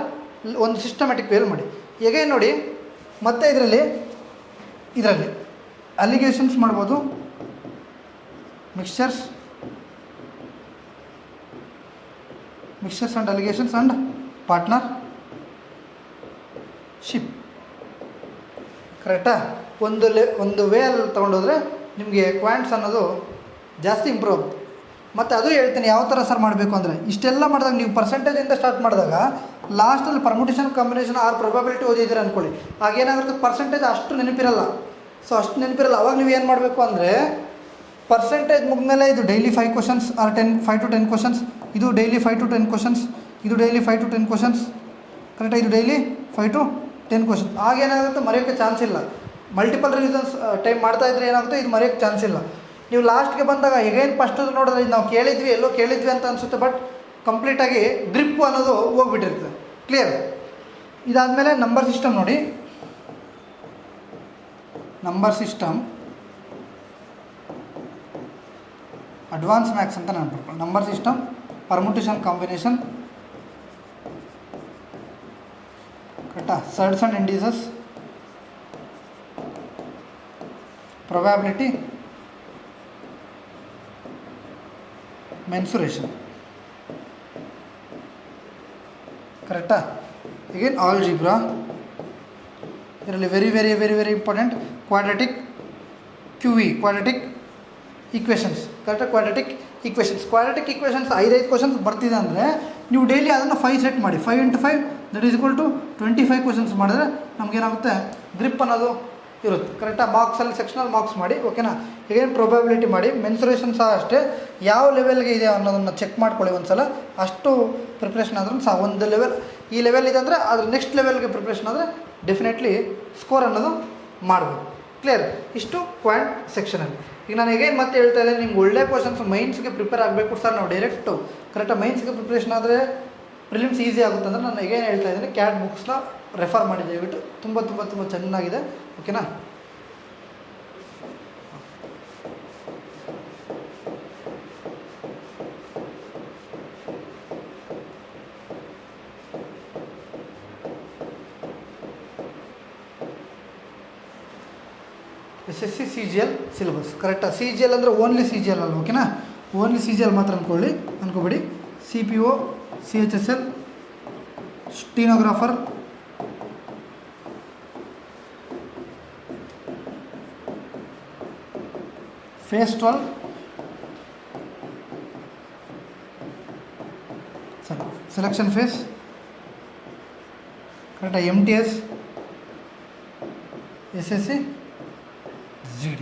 ಒಂದು ಸಿಸ್ಟಮ್ಯಾಟಿಕ್ ವೇಲ್ ಮಾಡಿ. ಹೇಗೆ ನೋಡಿ, ಮತ್ತೆ ಇದರಲ್ಲಿ ಅಲಿಗೇಷನ್ಸ್ ಮಾಡ್ಬೋದು, mixtures and allegations and partnership. ಕರೆಕ್ಟಾ? ಒಂದು ವೇಯಲ್ಲಿ ತೊಗೊಂಡೋದ್ರೆ ನಿಮಗೆ ಕ್ವಾಂಟ್ಸ್ ಅನ್ನೋದು ಜಾಸ್ತಿ ಇಂಪ್ರೂವ್ ಆಗುತ್ತೆ. ಮತ್ತು ಅದು ಹೇಳ್ತೀನಿ ಯಾವ ಥರ ಸರ್ ಮಾಡಬೇಕು ಅಂದರೆ, ಇಷ್ಟೆಲ್ಲ ಮಾಡಿದಾಗ ನೀವು ಪರ್ಸೆಂಟೇಜಿಂದ ಸ್ಟಾರ್ಟ್ ಮಾಡಿದಾಗ ಲಾಸ್ಟಲ್ಲಿ ಪರ್ಮುಟೇಷನ್ ಕಾಂಬಿನೇಷನ್ ಆರ್ ಪ್ರೊಬಬಿಲಿಟಿ ಓದಿದ್ದೀರ ಅಂದ್ಕೊಳ್ಳಿ, ಆಗೇನಾಗುತ್ತೆ ಪರ್ಸೆಂಟೇಜ್ ಅಷ್ಟು ನೆನಪಿರಲ್ಲ. ಅವಾಗ ನೀವು ಏನು ಮಾಡಬೇಕು ಅಂದರೆ, ಪರ್ಸೆಂಟೇಜ್ ಮುಗಿದ್ಮೇಲೆ ಇದು daily 5 questions are 5 to 10 questions, ಇದು ಡೈಲಿ 5 to 10 ಕ್ವಶನ್ಸ್, ಇದು ಡೈಲಿ 5 to 10 ಕ್ವಶನ್ಸ್. ಕರೆಕ್ಟಾಗಿ ಇದು ಡೈಲಿ 5 to 10 ಕ್ವಶನ್ಸ್. ಆಗೇನಾಗುತ್ತೆ ಮರೆಯೋಕ್ಕೆ ಚಾನ್ಸ್ ಇಲ್ಲ. ಮಲ್ಟಿಪಲ್ ರೀಸನ್ಸ್ ಟೈಮ್ ಮಾಡ್ತಾಯಿದ್ರೆ ಏನಾಗುತ್ತೆ, ಇದು ಮರೆಯೋಕ್ಕೆ ಚಾನ್ಸ್ ಇಲ್ಲ. ನೀವು ಲಾಸ್ಟ್ಗೆ ಬಂದಾಗ ಹೇಗೇನು ಫಸ್ಟ್ ನೋಡಿದ್ರೆ ಇದು ನಾವು ಎಲ್ಲೋ ಕೇಳಿದ್ವಿ ಅಂತ ಅನಿಸುತ್ತೆ, ಬಟ್ ಕಂಪ್ಲೀಟಾಗಿ ಗ್ರಿಪ್ಪು ಅನ್ನೋದು ಹೋಗ್ಬಿಟ್ಟಿರ್ತದೆ. ಕ್ಲಿಯರ್? ಇದಾದಮೇಲೆ ನಂಬರ್ ಸಿಸ್ಟಮ್ ನೋಡಿ. ನಂಬರ್ ಸಿಸ್ಟಮ್ ಅಡ್ವಾನ್ಸ್ ಮ್ಯಾಥ್ಸ್ ಅಂತ ನಾನು ಬರ್ಕೊಂಡು, ನಂಬರ್ ಸಿಸ್ಟಮ್, ಪರ್ಮುಟೇಷನ್ ಕಾಂಬಿನೇಷನ್, ಕರೆಕ್ಟಾ, ಸರ್ಡ್ಸ್ ಆ್ಯಂಡ್ ಇಂಡೀಸಸ್, ಪ್ರೊಬ್ಯಾಬಿಲಿಟಿ, ಮೆನ್ಸುರೇಷನ್. ಕರೆಕ್ಟಾ? ಈಗೇನು ಆಲ್ಜಿಬ್ರಾ, ಇದರಲ್ಲಿ very very very very important quadratic quadratic equations. ಕರೆಕ್ಟಾಗಿ ಕ್ವಾಡ್ರಾಟಿಕ್ ಈಕ್ವೇಷನ್ಸ್ 5 ಕ್ವಶನ್ಸ್ ಬರ್ತಿದೆ ಅಂದರೆ ನೀವು ಡೈಲಿ ಅದನ್ನು 5 ಸೆಟ್ ಮಾಡಿ. 5 into 5 that is equal to 25 questions ಮಾಡಿದ್ರೆ ನಮಗೇನಾಗುತ್ತೆ, ಗ್ರಿಪ್ ಅನ್ನೋದು ಇರುತ್ತೆ. ಕರೆಕ್ಟಾಗಿ ಮಾರ್ಕ್ಸಲ್ಲಿ ಸೆಕ್ಷನಲ್ ಮಾರ್ಕ್ಸ್ ಮಾಡಿ. ಓಕೆನಾ? ಈಗೇನು ಪ್ರೊಬಬಿಲಿಟಿ ಮಾಡಿ, ಮೆನ್ಸುರೇಷನ್ ಸಹ ಅಷ್ಟೇ, ಯಾವ ಲೆವೆಲ್ಗೆ ಇದೆ ಅನ್ನೋದನ್ನು ಚೆಕ್ ಮಾಡ್ಕೊಳ್ಳಿ ಒಂದು ಸಲ. ಅಷ್ಟು ಪ್ರಿಪ್ರೇಷನ್ ಆದ್ರೂ ಸಹ ಒಂದು ಲೆವೆಲ್, ಈ ಲೆವೆಲ್ ಇದೆ ಅಂದರೆ ಅದ್ರ ನೆಕ್ಸ್ಟ್ ಲೆವೆಲ್ಗೆ ಪ್ರಿಪ್ರೇಷನ್ ಆದರೆ ಡೆಫಿನೆಟ್ಲಿ ಸ್ಕೋರ್ ಅನ್ನೋದು ಮಾಡ್ಬೋದು. ಕ್ಲಿಯರ್? ಇಷ್ಟು ಕ್ವಾಂಟ್ ಸೆಕ್ಷನಲ್ಲಿ. ಈಗ ನಾನು ಹೇಗೇನು ಮತ್ತೆ ಹೇಳ್ತಾ ಇದ್ದೀನಿ, ನಿಮ್ಗೆ ಒಳ್ಳೆ ಕ್ವಶನ್ಸ್ ಮೈನ್ಸ್ಗೆ ಪ್ರಿಪೇರ್ ಆಗಬೇಕು ಸರ್, ನಾವು ಡೈರೆಕ್ಟು ಕರೆಕ್ಟಾಗಿ ಮೈನ್ಸ್ಗೆ ಪ್ರಿಪ್ರೇಷನ್ ಆದರೆ ಪ್ರಿಲಿಮ್ಸ್ ಈಸಿ ಆಗುತ್ತೆ ಅಂದರೆ ನಾನು ಹೇಗೇನು ಹೇಳ್ತಾ ಇದ್ದೀನಿ, ಕ್ಯಾಟ್ ಬುಕ್ಸ್ನ ರೆಫರ್ ಮಾಡಿ ದಯವಿಟ್ಟು. ತುಂಬ ತುಂಬ ತುಂಬ ಚೆನ್ನಾಗಿದೆ. ಓಕೆನಾ? SSC CGL syllabus. ಕರೆಕ್ಟಾ? CGL ಅಂದರೆ ಓನ್ಲಿ CGL ಅಲ್ಲ. ಓಕೆನಾ? ಓನ್ಲಿ CGL ಮಾತ್ರ ಅನ್ಕೋಬೇಡಿ. CPO, CHSL, stenographer, phase 12, selection phase, ಕರೆಕ್ಟಾಗಿ MTS, SSC GD,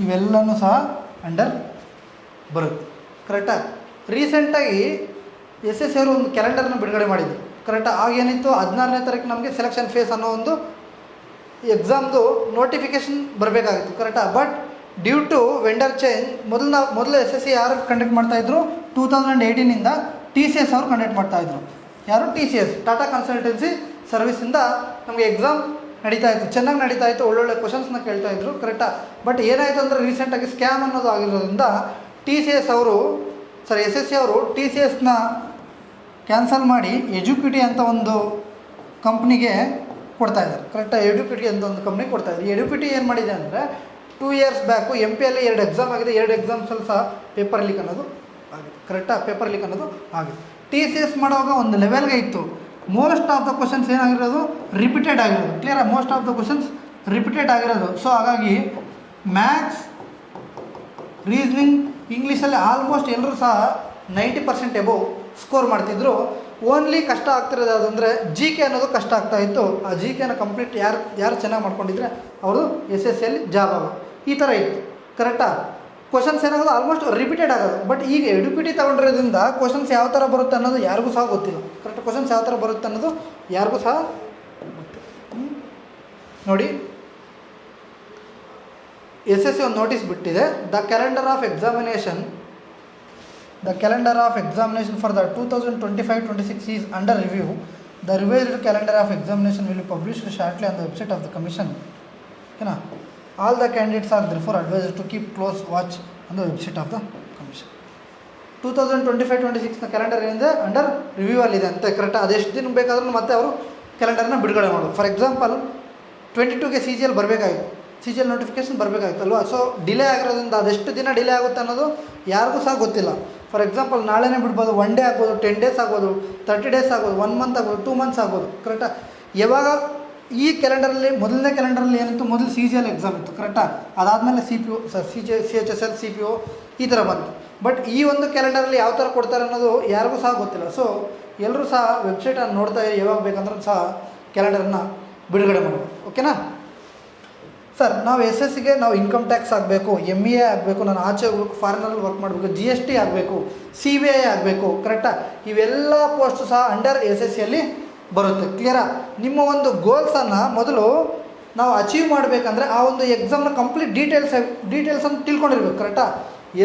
ಇವೆಲ್ಲನೂ ಸಹ ಅಂಡರ್ ಬರುತ್ತೆ. ಕರೆಕ್ಟಾ? ರೀಸೆಂಟಾಗಿ SSC ಅವರು ಒಂದು ಕ್ಯಾಲೆಂಡರ್ನ ಬಿಡುಗಡೆ ಮಾಡಿದ್ರು. ಕರೆಕ್ಟಾ? ಆಗೇನಿತ್ತು, 16ನೇ ತಾರೀಕು ನಮಗೆ ಸೆಲೆಕ್ಷನ್ ಫೇಸ್ ಅನ್ನೋ ಒಂದು ಎಕ್ಸಾಮ್ದು ನೋಟಿಫಿಕೇಷನ್ ಬರಬೇಕಾಗಿತ್ತು. ಕರೆಕ್ಟಾ? But due to vendor change ಮೊದಲು SSC ಯಾರು ಕಂಡಕ್ಟ್ ಮಾಡ್ತಾಯಿದ್ರು, 2018ಇಂದ TCS ಅವರು ಕಂಡಕ್ಟ್ ಮಾಡ್ತಾಯಿದ್ರು. ಯಾರು? TCS, ಟಾಟಾ ಕನ್ಸಲ್ಟೆನ್ಸಿ ಸರ್ವಿಸಿಂದ ನಮಗೆ ಎಕ್ಸಾಮ್ ನಡೀತಾಯಿತ್ತು, ಚೆನ್ನಾಗಿ ನಡೀತಾಯಿತ್ತು, ಒಳ್ಳೊಳ್ಳೆ ಕ್ವಶನ್ಸ್ನ ಕೇಳ್ತಾಯಿದ್ರು. ಕರೆಕ್ಟಾ? ಬಟ್ ಏನಾಯಿತು ಅಂದರೆ ರೀಸೆಂಟಾಗಿ ಸ್ಕ್ಯಾಮ್ ಅನ್ನೋದು ಆಗಿರೋದ್ರಿಂದ SSC ಅವರು TCSನ ಕ್ಯಾನ್ಸಲ್ ಮಾಡಿ ಎಜುಕಿಟಿ ಅಂತ ಒಂದು ಕಂಪ್ನಿಗೆ ಕೊಡ್ತಾಯಿದ್ದಾರೆ. ಕರೆಕ್ಟಾಗಿ ಎಜುಕಿಟಿ ಅಂತ ಒಂದು ಕಂಪ್ನಿಗೆ ಕೊಡ್ತಾಯಿದ್ದಾರೆ. ಎಜುಕಿಟಿ ಏನು ಮಾಡಿದೆ ಅಂದರೆ 2 years ಬ್ಯಾಕು MP.ಯಲ್ಲಿ 2 ಎಕ್ಸಾಮ್ ಆಗಿದೆ. 2 ಎಕ್ಸಾಮ್ಸಲ್ಲಿ ಸಹ ಪೇಪರ್ ಲೀಕ್ ಅನ್ನೋದು ಆಗಿದೆ. ಕರೆಕ್ಟಾಗಿ ಪೇಪರ್ ಲೀಕ್ ಅನ್ನೋದು ಆಗಿದೆ. TCS ಮಾಡುವಾಗ ಒಂದು ಲೆವೆಲ್ಗೆ ಇತ್ತು. ಮೋಸ್ಟ್ ಆಫ್ ದ ಕ್ವಶನ್ಸ್ ಏನಾಗಿರೋದು, ರಿಪೀಟೆಡ್ ಆಗಿರೋದು. Clear? Most of the questions repeated ಆಗಿರೋದು. ಸೊ ಹಾಗಾಗಿ ಮ್ಯಾಥ್ಸ್, ರೀಸ್ನಿಂಗ್, ಇಂಗ್ಲೀಷಲ್ಲಿ ಆಲ್ಮೋಸ್ಟ್ ಎಲ್ಲರೂ ಸಹ 90% ಎಬೋವ್ ಸ್ಕೋರ್ ಮಾಡ್ತಿದ್ರು. ಓನ್ಲಿ ಕಷ್ಟ ಆಗ್ತಿರೋದು ಯಾವುದಂದರೆ GK ಅನ್ನೋದು ಕಷ್ಟ ಆಗ್ತಾಯಿತ್ತು. ಆ GKನ ಕಂಪ್ಲೀಟ್ ಯಾರು ಚೆನ್ನಾಗಿ ಮಾಡ್ಕೊಂಡಿದ್ರೆ ಅವರು SSCಯಲ್ಲಿ ಜಾಬ್ ಆಗೋದು. ಈ ಥರ ಇತ್ತು. ಕರೆಕ್ಟಾ? ಕ್ವಶನ್ಸ್ ಏನಾಗೋದು ಆಲ್ಮೋಸ್ಟ್ ರಿಪೀಟೆಡ್ ಆಗೋದು. ಬಟ್ ಈಗ ಎಡುಪಿಟಿ ತೊಗೊಂಡಿರೋದ್ರಿಂದ ಕ್ವಶನ್ಸ್ ಯಾವ ಥರ ಬರುತ್ತೆ ಅನ್ನೋದು ಯಾರಿಗೂ ಸಹ ಗೊತ್ತಿಲ್ಲ. ಕರೆಕ್ಟ್ ಕ್ವಶನ್ಸ್ ಯಾವ ಥರ ಬರುತ್ತೆ ಅನ್ನೋದು ಯಾರಿಗೂ ಸಹ ಗೊತ್ತಿಲ್ಲ. ನೋಡಿ SSC ಒಂದು ನೋಟಿಸ್ ಬಿಟ್ಟಿದೆ. The calendar of examination for the 2025-26 is under review. The revised calendar of examination will be published shortly on the website of the commission. ಓಕೆನಾ. All the candidates are therefore advised to keep close watch on the website of the commission. 2025-26ನ calendar ಏನಿದೆ under review ಅಲ್ಲಿದೆ ಅಂತ. Correct ಅದೆಷ್ಟು ದಿನ ಬೇಕಾದ್ರೂ ಮತ್ತೆ ಅವರು ಕ್ಯಾಲೆಂಡರ್ನ ಬಿಡುಗಡೆ ಮಾಡೋದು. ಫಾರ್ ಎಕ್ಸಾಂಪಲ್ 22ಗೆ CGL ಬರಬೇಕಾಗಿತ್ತು, CGL ನೋಟಿಫಿಕೇಶನ್ ಬರಬೇಕಾಗಿತ್ತಲ್ವ. ಸೊ ಡಿಲೇ ಆಗಿರೋದ್ರಿಂದ ಅದೆಷ್ಟು ದಿನ ಡಿಲೇ ಆಗುತ್ತೆ ಅನ್ನೋದು ಯಾರಿಗೂ ಸಹ ಗೊತ್ತಿಲ್ಲ. ಫಾರ್ ಎಕ್ಸಾಂಪಲ್ ನಾಳೆನೇ ಬಿಡ್ಬೋದು, 1 ಡೇ ಆಗ್ಬೋದು, 10 ಡೇಸ್ ಆಗ್ಬೋದು, 30 ಡೇಸ್ ಆಗ್ಬೋದು, 1 ಮಂತ್ ಆಗ್ಬೋದು, 2 ಮಂತ್ಸ್ ಆಗ್ಬೋದು. ಕರೆಕ್ಟಾ. ಯಾವಾಗ ಈ ಕ್ಯಾಲೆಂಡರಲ್ಲಿ ಮೊದಲನೇ ಕ್ಯಾಲೆಂಡರಲ್ಲಿ ಏನಿತ್ತು, ಮೊದಲು CGL ಎಕ್ಸಾಮ್ ಇತ್ತು. ಕರೆಕ್ಟಾ. ಅದಾದಮೇಲೆ CPO CHSL CPO ಈ ಥರ ಬಂತು. ಬಟ್ ಈ ಒಂದು ಕ್ಯಾಲೆಂಡರಲ್ಲಿ ಯಾವ ಥರ ಕೊಡ್ತಾರೆ ಅನ್ನೋದು ಯಾರಿಗೂ ಸಹ ಗೊತ್ತಿಲ್ಲ. ಸೊ ಎಲ್ಲರೂ ಸಹ ವೆಬ್ಸೈಟನ್ನು ನೋಡ್ತಾ ಯಾವಾಗ ಬೇಕಂದ್ರೂ ಸಹ ಕ್ಯಾಲೆಂಡರನ್ನು ಬಿಡುಗಡೆ ಮಾಡೋದು. ಓಕೆನಾ ಸರ್. ನಾವು SSCಗೆ ನಾವು ಇನ್ಕಮ್ ಟ್ಯಾಕ್ಸ್ ಆಗಬೇಕು, MEA ಆಗಬೇಕು, ನಾನು ಆಚೆ ಹೋಗ್ಬೇಕು, ಫಾರಿನಲ್ಲಿ ವರ್ಕ್ ಮಾಡಬೇಕು, GST ಆಗಬೇಕು, CBI ಆಗಬೇಕು. ಕರೆಕ್ಟಾ. ಇವೆಲ್ಲ ಪೋಸ್ಟು ಸಹ ಅಂಡರ್ SSCಯಲ್ಲಿ ಬರುತ್ತೆ. ಕ್ಲಿಯರಾ. ನಿಮ್ಮ ಒಂದು ಗೋಲ್ಸನ್ನು ಮೊದಲು ನಾವು ಅಚೀವ್ ಮಾಡಬೇಕಂದ್ರೆ ಆ ಒಂದು ಎಕ್ಸಾಮ್ನ ಕಂಪ್ಲೀಟ್ ಡೀಟೇಲ್ಸನ್ನು ತಿಳ್ಕೊಂಡಿರ್ಬೇಕು. ಕರೆಕ್ಟಾ.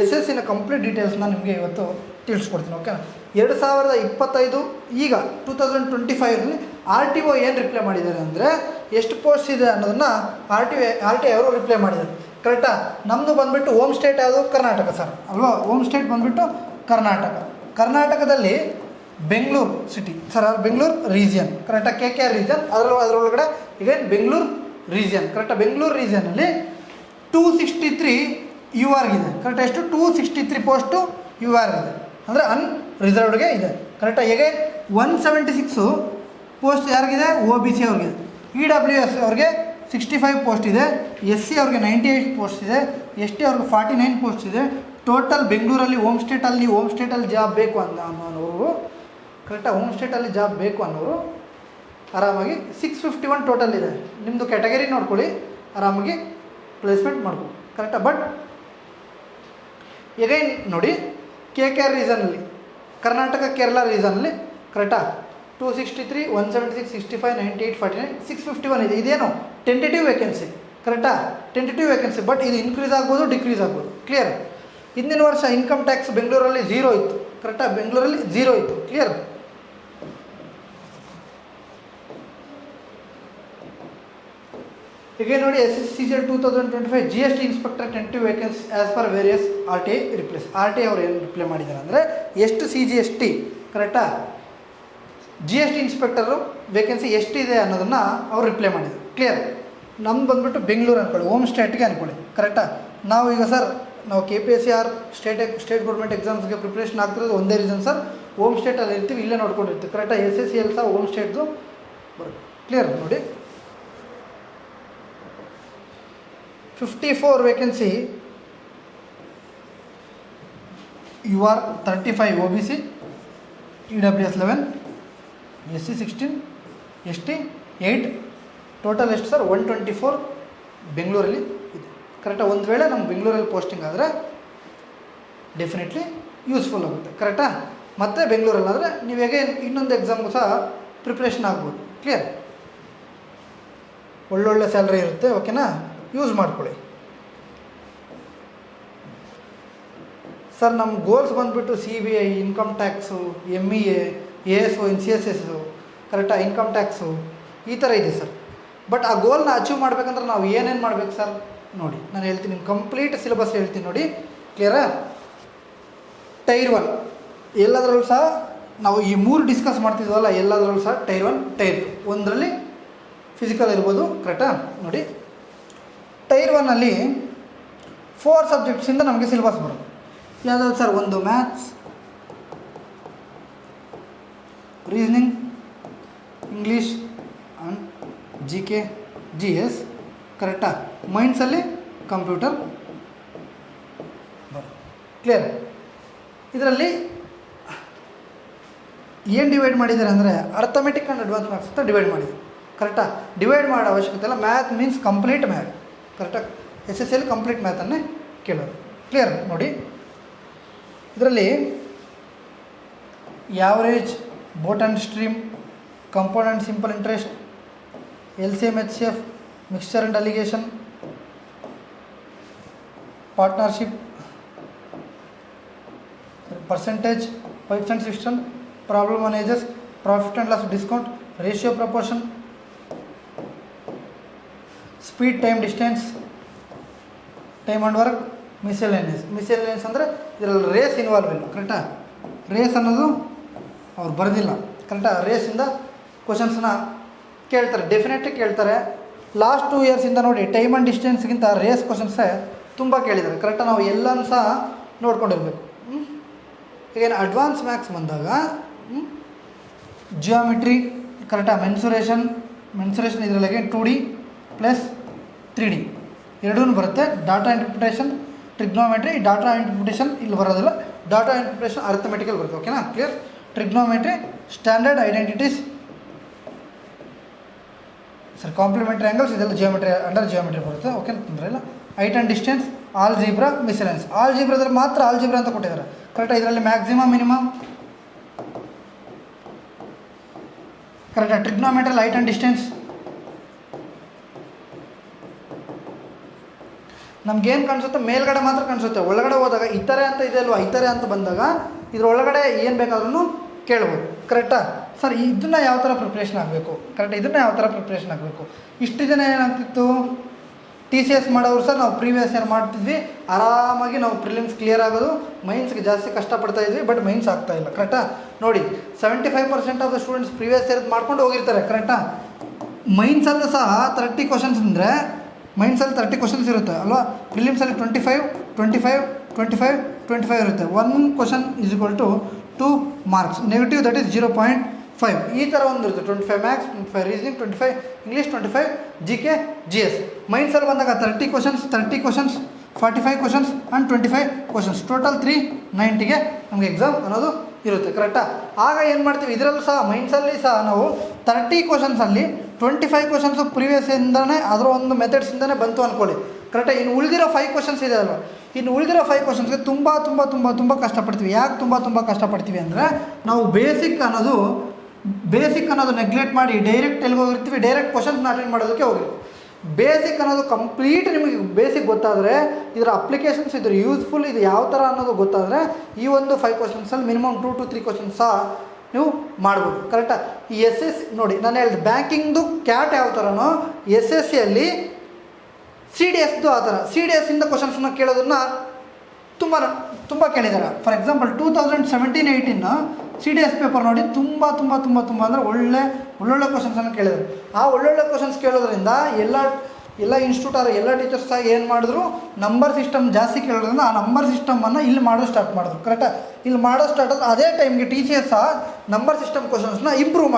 SSCನ ಕಂಪ್ಲೀಟ್ ಡೀಟೇಲ್ಸ್ನ ನಿಮಗೆ ಇವತ್ತು ತಿಳಿಸ್ಕೊಡ್ತೀನಿ. ಓಕೆನಾ. 2025 ಈಗ 2025ರಲ್ಲಿ RTO ಏನು ರಿಪ್ಲೈ ಮಾಡಿದ್ದಾರೆ ಅಂದರೆ ಎಷ್ಟು ಪೋಸ್ಟ್ ಇದೆ ಅನ್ನೋದನ್ನು RTI ಅವರು ರಿಪ್ಲೈ ಮಾಡಿದ್ದಾರೆ. ಕರೆಕ್ಟಾ. ನಮ್ಮದು ಬಂದುಬಿಟ್ಟು ಹೋಮ್ ಸ್ಟೇಟ್ ಯಾವುದು, ಕರ್ನಾಟಕ ಸರ್ ಅಲ್ವಾ. ಹೋಮ್ ಸ್ಟೇಟ್ ಬಂದುಬಿಟ್ಟು ಕರ್ನಾಟಕದಲ್ಲಿ Bengaluru city sir, Bengaluru region. ಕರೆಕ್ಟಾ. KKR ರೀಜನ್ ಅದರೊಳಗಡೆ ಈಗ ಬೆಂಗಳೂರು ರೀಜಿಯನ್. ಕರೆಕ್ಟಾ. ಬೆಂಗಳೂರು ರೀಜಿಯನಲ್ಲಿ 263 UR ಇದೆ. ಕರೆಕ್ಟಾ. ಎಷ್ಟು 263 ಪೋಸ್ಟು UR ಇದೆ, ಅಂದರೆ ಅನ್ರಿಸರ್ವ್ಡ್ಗೆ ಇದೆ. ಕರೆಕ್ಟಾ. ಹೇಗೆ 176 ಪೋಸ್ಟ್ ಯಾರಿಗಿದೆ, OBC ಅವ್ರಿಗೆ. EWS ಅವ್ರಿಗೆ 65 ಪೋಸ್ಟ್ ಇದೆ. SC ಅವ್ರಿಗೆ 98 ಪೋಸ್ಟ್ ಇದೆ. ST ಅವ್ರಿಗೆ 49 ಪೋಸ್ಟ್ ಇದೆ. ಟೋಟಲ್ ಬೆಂಗಳೂರಲ್ಲಿ ಹೋಮ್ ಸ್ಟೇಟಲ್ಲಿ ಜಾಬ್ ಬೇಕು ಅನ್ನೋರು, ಕರೆಕ್ಟಾ, ಹೋಮ್ ಸ್ಟೇಟಲ್ಲಿ ಜಾಬ್ ಬೇಕು ಅನ್ನೋರು ಆರಾಮಾಗಿ 651 ಟೋಟಲ್ ಇದೆ. ನಿಮ್ಮದು ಕ್ಯಾಟಗರಿ ನೋಡ್ಕೊಳ್ಳಿ, ಆರಾಮಾಗಿ ಪ್ಲೇಸ್ಮೆಂಟ್ ಮಾಡ್ಬೋದು. ಕರೆಕ್ಟಾ. ಬಟ್ ಎಗೈನ್ ನೋಡಿ, KKR ರೀಸನಲ್ಲಿ ಕರ್ನಾಟಕ ಕೇರಳ ರೀಸನಲ್ಲಿ ಕರೆಕ್ಟಾ 263, 176, 65, 98, 49, 651 ಇದೆ. ಇದೇನು ಟೆಂಟೇಟಿವ್ ವೇಕೆನ್ಸಿ. ಕರೆಕ್ಟಾ. Tentative vacancy. ಬಟ್ ಇದು ಇನ್ಕ್ರೀಸ್ ಆಗ್ಬೋದು, ಡಿಕ್ರೀಸ್ ಆಗ್ಬೋದು. ಕ್ಲಿಯರ್. ಹಿಂದಿನ ವರ್ಷ ಇನ್ಕಮ್ ಟ್ಯಾಕ್ಸ್ ಬೆಂಗಳೂರಲ್ಲಿ 0 ಇತ್ತು. ಕರೆಕ್ಟಾ. ಬೆಂಗಳೂರಲ್ಲಿ 0 ಇತ್ತು. ಕ್ಲಿಯರ್. ಈಗ ನೋಡಿ SSCGL 2025 GST inspector tentative vacancy as per various RTI replace. RTI ಅವರು ಏನು ರಿಪ್ಲೈ ಮಾಡಿದ್ದಾರೆ ಅಂದರೆ ಎಷ್ಟು CGST, ಕರೆಕ್ಟಾ, GST ಇನ್ಸ್ಪೆಕ್ಟರು ವೇಕೆನ್ಸಿ ಎಷ್ಟಿದೆ ಅನ್ನೋದನ್ನು ಅವ್ರು ರಿಪ್ಲೈ ಮಾಡಿದರು. ಕ್ಲಿಯರ್. ನಮ್ದು ಬಂದುಬಿಟ್ಟು ಬೆಂಗಳೂರು ಅಂದ್ಕೊಳ್ಳಿ, ಹೋಮ್ ಸ್ಟೇಟ್ಗೆ ಅಂದ್ಕೊಳ್ಳಿ. ಕರೆಕ್ಟಾ. ನಾವು ಈಗ ಸರ್ ನಾವು KPSC ಸ್ಟೇಟ್ ಗೌರ್ಮೆಂಟ್ ಎಕ್ಸಾಮ್ಸ್ಗೆ ಪ್ರಿಪ್ರೇಷನ್ ಆಗ್ತಿರೋದು ಒಂದೇ ರೀಸನ್ ಸರ್, ಹೋಮ್ ಸ್ಟೇಟಲ್ಲಿ ಇರ್ತೀವಿ, ಇಲ್ಲೇ ನೋಡ್ಕೊಂಡಿರ್ತೀವಿ. ಕರೆಕ್ಟಾ. SSCಯಲ್ಲಿ ಸಹ ಹೋಮ್ ಸ್ಟೇಟ್ದು ಬರುತ್ತೆ. ಕ್ಲಿಯರ್. ನೋಡಿ 54 vacancy UR 35 OBC, EWS 11, SC 16, ST 8, total ಎಷ್ಟು ಸರ್ 124 ಬೆಂಗಳೂರಲ್ಲಿ ಇದೆ. ಕರೆಕ್ಟಾ. ಒಂದು ವೇಳೆ ನಮ್ಮ ಬೆಂಗಳೂರಲ್ಲಿ ಪೋಸ್ಟಿಂಗ್ ಆದರೆ ಡೆಫಿನೆಟ್ಲಿ ಯೂಸ್ಫುಲ್ ಆಗುತ್ತೆ. ಕರೆಕ್ಟಾ. ಮತ್ತು ಬೆಂಗಳೂರಲ್ಲಾದರೆ ನೀವು ಹೇಗೆ ಇನ್ನೊಂದು ಎಕ್ಸಾಮ್ಗೂ ಸಹ ಪ್ರಿಪ್ರೇಷನ್ ಆಗ್ಬೋದು. ಕ್ಲಿಯರ್. ಒಳ್ಳೊಳ್ಳೆ ಸ್ಯಾಲ್ರಿ ಇರುತ್ತೆ. ಓಕೆನಾ. ಯೂಸ್ ಮಾಡ್ಕೊಳ್ಳಿ ಸರ್. ನಮ್ಮ ಗೋಲ್ಸ್ ಬಂದುಬಿಟ್ಟು CBI, income tax, MEA, ASO, CSS, ಕರೆಕ್ಟಾ, ಇನ್ಕಮ್ ಟ್ಯಾಕ್ಸು ಈ ಥರ ಇದೆ ಸರ್. ಬಟ್ ಆ ಗೋಲ್ನ ಅಚೀವ್ ಮಾಡಬೇಕಂದ್ರೆ ನಾವು ಏನೇನು ಮಾಡಬೇಕು ಸರ್ ನೋಡಿ, ನಾನು ಹೇಳ್ತೀನಿ. ಕಂಪ್ಲೀಟ್ ಸಿಲೆಬಸ್ ಹೇಳ್ತೀನಿ ನೋಡಿ. ಕ್ಲಿಯರಾ. ಟೈರ್ 1 ಎಲ್ಲದರಲ್ಲೂ ಸಹ ನಾವು ಈ 3 ಡಿಸ್ಕಸ್ ಮಾಡ್ತಿದ್ವಲ್ಲ, ಎಲ್ಲದರಲ್ಲೂ ಸಹ ಟೈರ್ 1, ಟೈರ್ 2, ಒಂದರಲ್ಲಿ ಫಿಸಿಕಲ್ ಇರ್ಬೋದು. ಕರೆಕ್ಟಾ. ನೋಡಿ ಟೈರ್ 1ಅಲ್ಲಿ 4 ಸಬ್ಜೆಕ್ಟ್ಸಿಂದ ನಮಗೆ ಸಿಲೆಬಸ್ ಬರುತ್ತೆ. ಯಾವ್ದಾದ್ರು ಸರ್, ಒಂದು maths, reasoning, English and GK, GS. ಕರೆಕ್ಟಾ. ಮೈಂಡ್ಸಲ್ಲಿ ಕಂಪ್ಯೂಟರ್ ಬರುತ್ತೆ. ಕ್ಲಿಯರ್. ಇದರಲ್ಲಿ ಏನು ಡಿವೈಡ್ ಮಾಡಿದ್ದಾರೆ ಅಂದರೆ ಅರ್ಥಮೆಟಿಕ್ ಆ್ಯಂಡ್ ಅಡ್ವಾನ್ಸ್ ಮ್ಯಾಥ್ಸ್ ಅಂತ ಡಿವೈಡ್ ಮಾಡಿದ್ದಾರೆ. ಕರೆಕ್ಟಾ. ಡಿವೈಡ್ ಮಾಡೋ ಅವಶ್ಯಕತೆ ಇಲ್ಲ. Math means complete math. ಕರೆಕ್ಟಾಗಿ SSCಯಲ್ಲಿ ಕಂಪ್ಲೀಟ್ ಮ್ಯಾಥನ್ನೇ ಕೇಳೋದು. ಕ್ಲಿಯರ್ ನೋಡಿ, ಇದರಲ್ಲಿ average, boat and stream, compound and simple interest, LCM HCF, mixture and allegation, partnership, percentage, pipes and system, problem on ages, profit and loss discount, ratio proportion, speed, time, distance, time and work, ಮಿಸೆಲೇನಿಯಸ್ ಅಂದರೆ ಇದರಲ್ಲಿ race involve ಇಲ್ಲ. ಕರೆಕ್ಟಾ? Race ಅನ್ನೋದು ಅವ್ರು ಬರೆದಿಲ್ಲ. ಕರೆಕ್ಟಾ? ರೇಸಿಂದ ಕ್ವಶನ್ಸ್ನ ಕೇಳ್ತಾರೆ, definitely ಕೇಳ್ತಾರೆ. ಲಾಸ್ಟ್ 2 ಇಯರ್ಸಿಂದ ನೋಡಿ ಟೈಮ್ ಆ್ಯಂಡ್ ಡಿಸ್ಟೆನ್ಸ್ಗಿಂತ ರೇಸ್ ಕ್ವಶನ್ಸೇ ತುಂಬ ಕೇಳಿದ್ದಾರೆ. ಕರೆಕ್ಟಾಗಿ ನಾವು ಎಲ್ಲನೂ ಸಹ ನೋಡ್ಕೊಂಡಿರ್ಬೇಕು. ಈಗೇನು ಅಡ್ವಾನ್ಸ್ ಮ್ಯಾಥ್ಸ್ ಬಂದಾಗ ಜಿಯೋಮೆಟ್ರಿ, ಕರೆಕ್ಟಾಗಿ ಮೆನ್ಸುರೇಷನ್ ಇದರೊಳಗೆ 2D ಪ್ಲಸ್ 3D ಎರಡೂ ಬರುತ್ತೆ. Data interpretation, trigonometry, data interpretation ಇಲ್ಲಿ ಬರೋದಿಲ್ಲ, ಡಾಟಾ ಇಂಟರ್ಪ್ರಿಟೇಷನ್ ಅರ್ಥಮೆಟಿಕಲ್ ಬರುತ್ತೆ. ಓಕೆನಾ? Clear? Trigonometry, standard identities, sir complementary angles, ಇದೆಲ್ಲ ಜಿಯೋಮೆಟ್ರಿ ಅಂಡರ್ ಜಿಯೋಮೆಟ್ರಿ ಬರುತ್ತೆ. ಓಕೆ, ತೊಂದರೆ ಇಲ್ಲ. Height and distance, algebra, ಮಿಸೆಲೆನ್ಸ್. ಆಲ್ಜಿಬ್ರಾದಲ್ಲಿ ಮಾತ್ರ ಆಲ್ಜಿಬ್ರಾ ಅಂತ ಕೊಟ್ಟಿದ್ದಾರೆ. ಕರೆಕ್ಟಾಗಿ ಇದರಲ್ಲಿ ಮ್ಯಾಕ್ಸಿಮಮ್, ಮಿನಿಮಮ್. ಕರೆಕ್ಟಾಗಿ ಟ್ರಿಗ್ನೋಮೆಟ್ರಿ, ಹೈಟ್ ಆ್ಯಂಡ್ ಡಿಸ್ಟೆನ್ಸ್. ನಮಗೇನು ಕಾಣಿಸುತ್ತೆ ಮೇಲ್ಗಡೆ ಮಾತ್ರ ಕಾಣಿಸುತ್ತೆ, ಒಳಗಡೆ ಹೋದಾಗ ಇತರೆ ಅಂತ ಇದೆ ಅಲ್ವಾ, ಇತರೆ ಅಂತ ಬಂದಾಗ ಇದರೊಳಗಡೆ ಏನು ಬೇಕಾದ್ರೂ ಕೇಳ್ಬೋದು. ಕರೆಕ್ಟಾ? ಸರ್ ಇದನ್ನು ಯಾವ ಥರ ಪ್ರಿಪ್ರೇಷನ್ ಆಗಬೇಕು, ಕರೆಕ್ಟ್, ಇದನ್ನು ಯಾವ ಥರ ಪ್ರಿಪ್ರೇಷನ್ ಆಗಬೇಕು. ಇಷ್ಟು ಜನ ಏನಾಗ್ತಿತ್ತು, TCS ಮಾಡೋರು ಸರ್ ನಾವು ಪ್ರೀವಿಯಸ್ ಇಯರ್ ಮಾಡ್ತಿದ್ವಿ, ಆರಾಮಾಗಿ ನಾವು ಪ್ರಿಲಿಮ್ಸ್ ಕ್ಲಿಯರ್ ಆಗೋದು, ಮೈನ್ಸ್ಗೆ ಜಾಸ್ತಿ ಕಷ್ಟಪಡ್ತಾ ಇದ್ವಿ, ಬಟ್ ಮೈನ್ಸ್ ಆಗ್ತಾ ಇಲ್ಲ. ಕರೆಕ್ಟಾ? ನೋಡಿ 75% of the students previous year ಮಾಡ್ಕೊಂಡು ಹೋಗಿರ್ತಾರೆ. ಕರೆಕ್ಟಾ? ಮೈನ್ಸಲ್ಲೂ ಸಹ 30 ಕ್ವಶನ್ಸ್ ಅಂದರೆ ಮೈನ್ಸಲ್ಲಿ 30 ಕ್ವಶನ್ಸ್ ಇರುತ್ತೆ ಅಲ್ವಾ, ಪ್ರಿಲಿಮ್ಸಲ್ಲಿ 25 ಇರುತ್ತೆ. 1 question is equal to 2 marks, negative that is 0.5. ಈ ಥರ ಒಂದು ಇರುತ್ತೆ. 25 maths, 25 reasoning, 25 English, 25 GK GS. ಮೈನ್ಸಲ್ಲಿ ಬಂದಾಗ 30 questions, 45 questions and 25 questions, total 390ಗೆ ನಮಗೆ ಎಕ್ಸಾಮ್ ಅನ್ನೋದು ಇರುತ್ತೆ. ಕರೆಕ್ಟಾ? ಆಗ ಏನು ಮಾಡ್ತೀವಿ, ಇದರಲ್ಲೂ ಸಹ ಮೈನ್ಸಲ್ಲಿ ಸಹ ನಾವು 30 ಕ್ವಶನ್ಸಲ್ಲಿ 25 ಕ್ವಶನ್ಸು ಪ್ರೀವಿಯಸ್ಸಿಂದನೇ ಅದರ ಒಂದು ಮೆಥಡ್ಸಿಂದನೇ ಬಂತು ಅಂದ್ಕೊಳ್ಳಿ. ಕರೆಕ್ಟಾಗಿ ಇನ್ನು ಉಳಿದಿರೋ 5 ಕ್ವಶನ್ಸ್ ಇದೆ ಅಲ್ವಾ, ಇನ್ನು ಉಳಿದಿರೋ 5 ಕ್ವಶನ್ಸ್ಗೆ ತುಂಬ ಕಷ್ಟಪಡ್ತೀವಿ. ಯಾಕೆ ತುಂಬ ಕಷ್ಟಪಡ್ತೀವಿ ಅಂದರೆ ನಾವು ಬೇಸಿಕ್ ಅನ್ನೋದು ನೆಗ್ಲೆಕ್ಟ್ ಮಾಡಿ ಡೈರೆಕ್ಟ್ ಎಲ್ಲಿಗೆ ಹೋಗಿರ್ತೀವಿ, ಡೈರೆಕ್ಟ್ ಕ್ವಶನ್ಸ್ನ ಅಟೆಂಡ್ ಮಾಡೋದಕ್ಕೆ ಹೋಗಿರ್ತೀವಿ. ಬೇಸಿಕ್ ಅನ್ನೋದು ಕಂಪ್ಲೀಟ್ ನಿಮಗೆ ಬೇಸಿಕ್ ಗೊತ್ತಾದರೆ, ಇದರ ಅಪ್ಲಿಕೇಶನ್ಸ್, ಇದ್ರ ಯೂಸ್ಫುಲ್ ಇದು ಯಾವ ಥರ ಅನ್ನೋದು ಗೊತ್ತಾದರೆ, ಈ ಒಂದು 5 ಕ್ವಶನ್ಸಲ್ಲಿ ಮಿನಿಮಮ್ 2 to 3 ಕ್ವಶನ್ಸ್ ಸಹ ನೀವು ಮಾಡ್ಬೋದು. ಕರೆಕ್ಟಾ? ಈ SS ನೋಡಿ, ನಾನು ಹೇಳಿದೆ ಬ್ಯಾಂಕಿಂಗ್ದು ಕ್ಯಾಟ್ ಯಾವ ಥರನೋ SSCಯಲ್ಲಿ CDSದು ಆ ಥರ. CDSಯಿಂದ ಕ್ವಶನ್ಸ್ನ ಕೇಳೋದನ್ನು ತುಂಬ ಕೇಳಿದ್ದಾರೆ. ಫಾರ್ ಎಕ್ಸಾಂಪಲ್ 2017-18 CDS ಪೇಪರ್ ನೋಡಿ ತುಂಬ ಅಂದರೆ ಒಳ್ಳೊಳ್ಳೆ ಕ್ವಶನ್ಸನ್ನು ಕೇಳಿದ್ದಾರೆ. ಆ ಒಳ್ಳೊಳ್ಳೆ ಕ್ವಶನ್ಸ್ ಕೇಳೋದ್ರಿಂದ ಎಲ್ಲ ಇನ್ಸ್ಟಿಟ್ಯೂಟ್ ಎಲ್ಲ ಟೀಚರ್ಸ್ ಸಹ ಏನು ಮಾಡಿದ್ರು, ನಂಬರ್ ಸಿಸ್ಟಮ್ ಜಾಸ್ತಿ ಕೇಳೋದ್ರಿಂದ ಆ ನಂಬರ್ ಸಿಸ್ಟಮನ್ನು ಇಲ್ಲಿ ಮಾಡೋದು ಸ್ಟಾರ್ಟ್ ಮಾಡಿದ್ರು. ಕರೆಕ್ಟಾ? ಇಲ್ಲಿ ಮಾಡೋ ಸ್ಟಾರ್ಟ್ ಆದ್ರೆ ಅದೇ ಟೈಮ್ಗೆ TCS ಸಹ ನಂಬರ್ ಸಿಸ್ಟಮ್ ಕ್ವಶನ್ಸ್ನ ಇಂಪ್ರೂವ್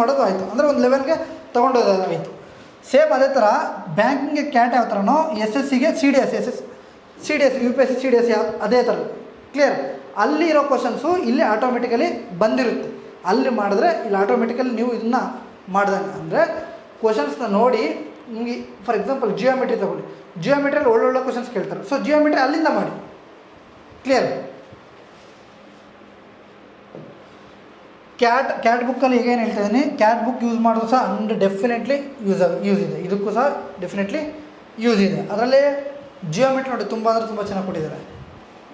ಮಾಡೋದು ಆಯಿತು, ಅಂದರೆ ಒಂದು ಲೆವೆಲ್ಗೆ ತೊಗೊಂಡೋದಾಯಿತು. ಸೇಮ್ ಅದೇ ಥರ ಬ್ಯಾಂಕಿಂಗ್ಗೆ ಕ್ಯಾಟ್ ಯಾವ ಥರನೋ SSCಗೆ CDS UPSC CDS ಅದೇ ಥರ. ಕ್ಲಿಯರ್? ಅಲ್ಲಿ ಇರೋ ಕ್ವಶನ್ಸು ಇಲ್ಲಿ ಆಟೋಮೆಟಿಕಲಿ ಬಂದಿರುತ್ತೆ. ಅಲ್ಲಿ ಮಾಡಿದ್ರೆ ಇಲ್ಲಿ ಆಟೋಮೆಟಿಕಲಿ ನೀವು ಇದನ್ನು ಮಾಡ್ದಂಗೆ. ಅಂದರೆ ಕ್ವಶನ್ಸ್ನ ನೋಡಿ ನಿಮಗೆ ಫಾರ್ ಎಕ್ಸಾಂಪಲ್ ಜಿಯೋಮೆಟ್ರಿ ತಗೊಳ್ಳಿ, ಜಿಯೋಮೆಟ್ರಿಯಲ್ಲಿ ಒಳ್ಳೊಳ್ಳೆ ಕ್ವಶನ್ಸ್ ಕೇಳ್ತಾರೆ. ಸೊ ಜಿಯೋಮೆಟ್ರಿ ಅಲ್ಲಿಂದ ಮಾಡಿ. ಕ್ಲಿಯರ್? ಕ್ಯಾಟ್ ಬುಕ್ಕಲ್ಲಿ ಈಗೇನು ಹೇಳ್ತಾ ಇದ್ದೀನಿ, ಕ್ಯಾಟ್ ಬುಕ್ ಯೂಸ್ ಮಾಡೋದು ಸಹ ಡೆಫಿನೆಟ್ಲಿ ಯೂಸ್ ಇದೆ, ಇದಕ್ಕೂ ಸಹ ಡೆಫಿನೆಟ್ಲಿ ಯೂಸ್ ಇದೆ. ಅದರಲ್ಲೇ ಜಿಯೋಮೆಟ್ರಿ ನೋಡಿ ತುಂಬ ಚೆನ್ನಾಗಿ ಕೊಟ್ಟಿದ್ದಾರೆ.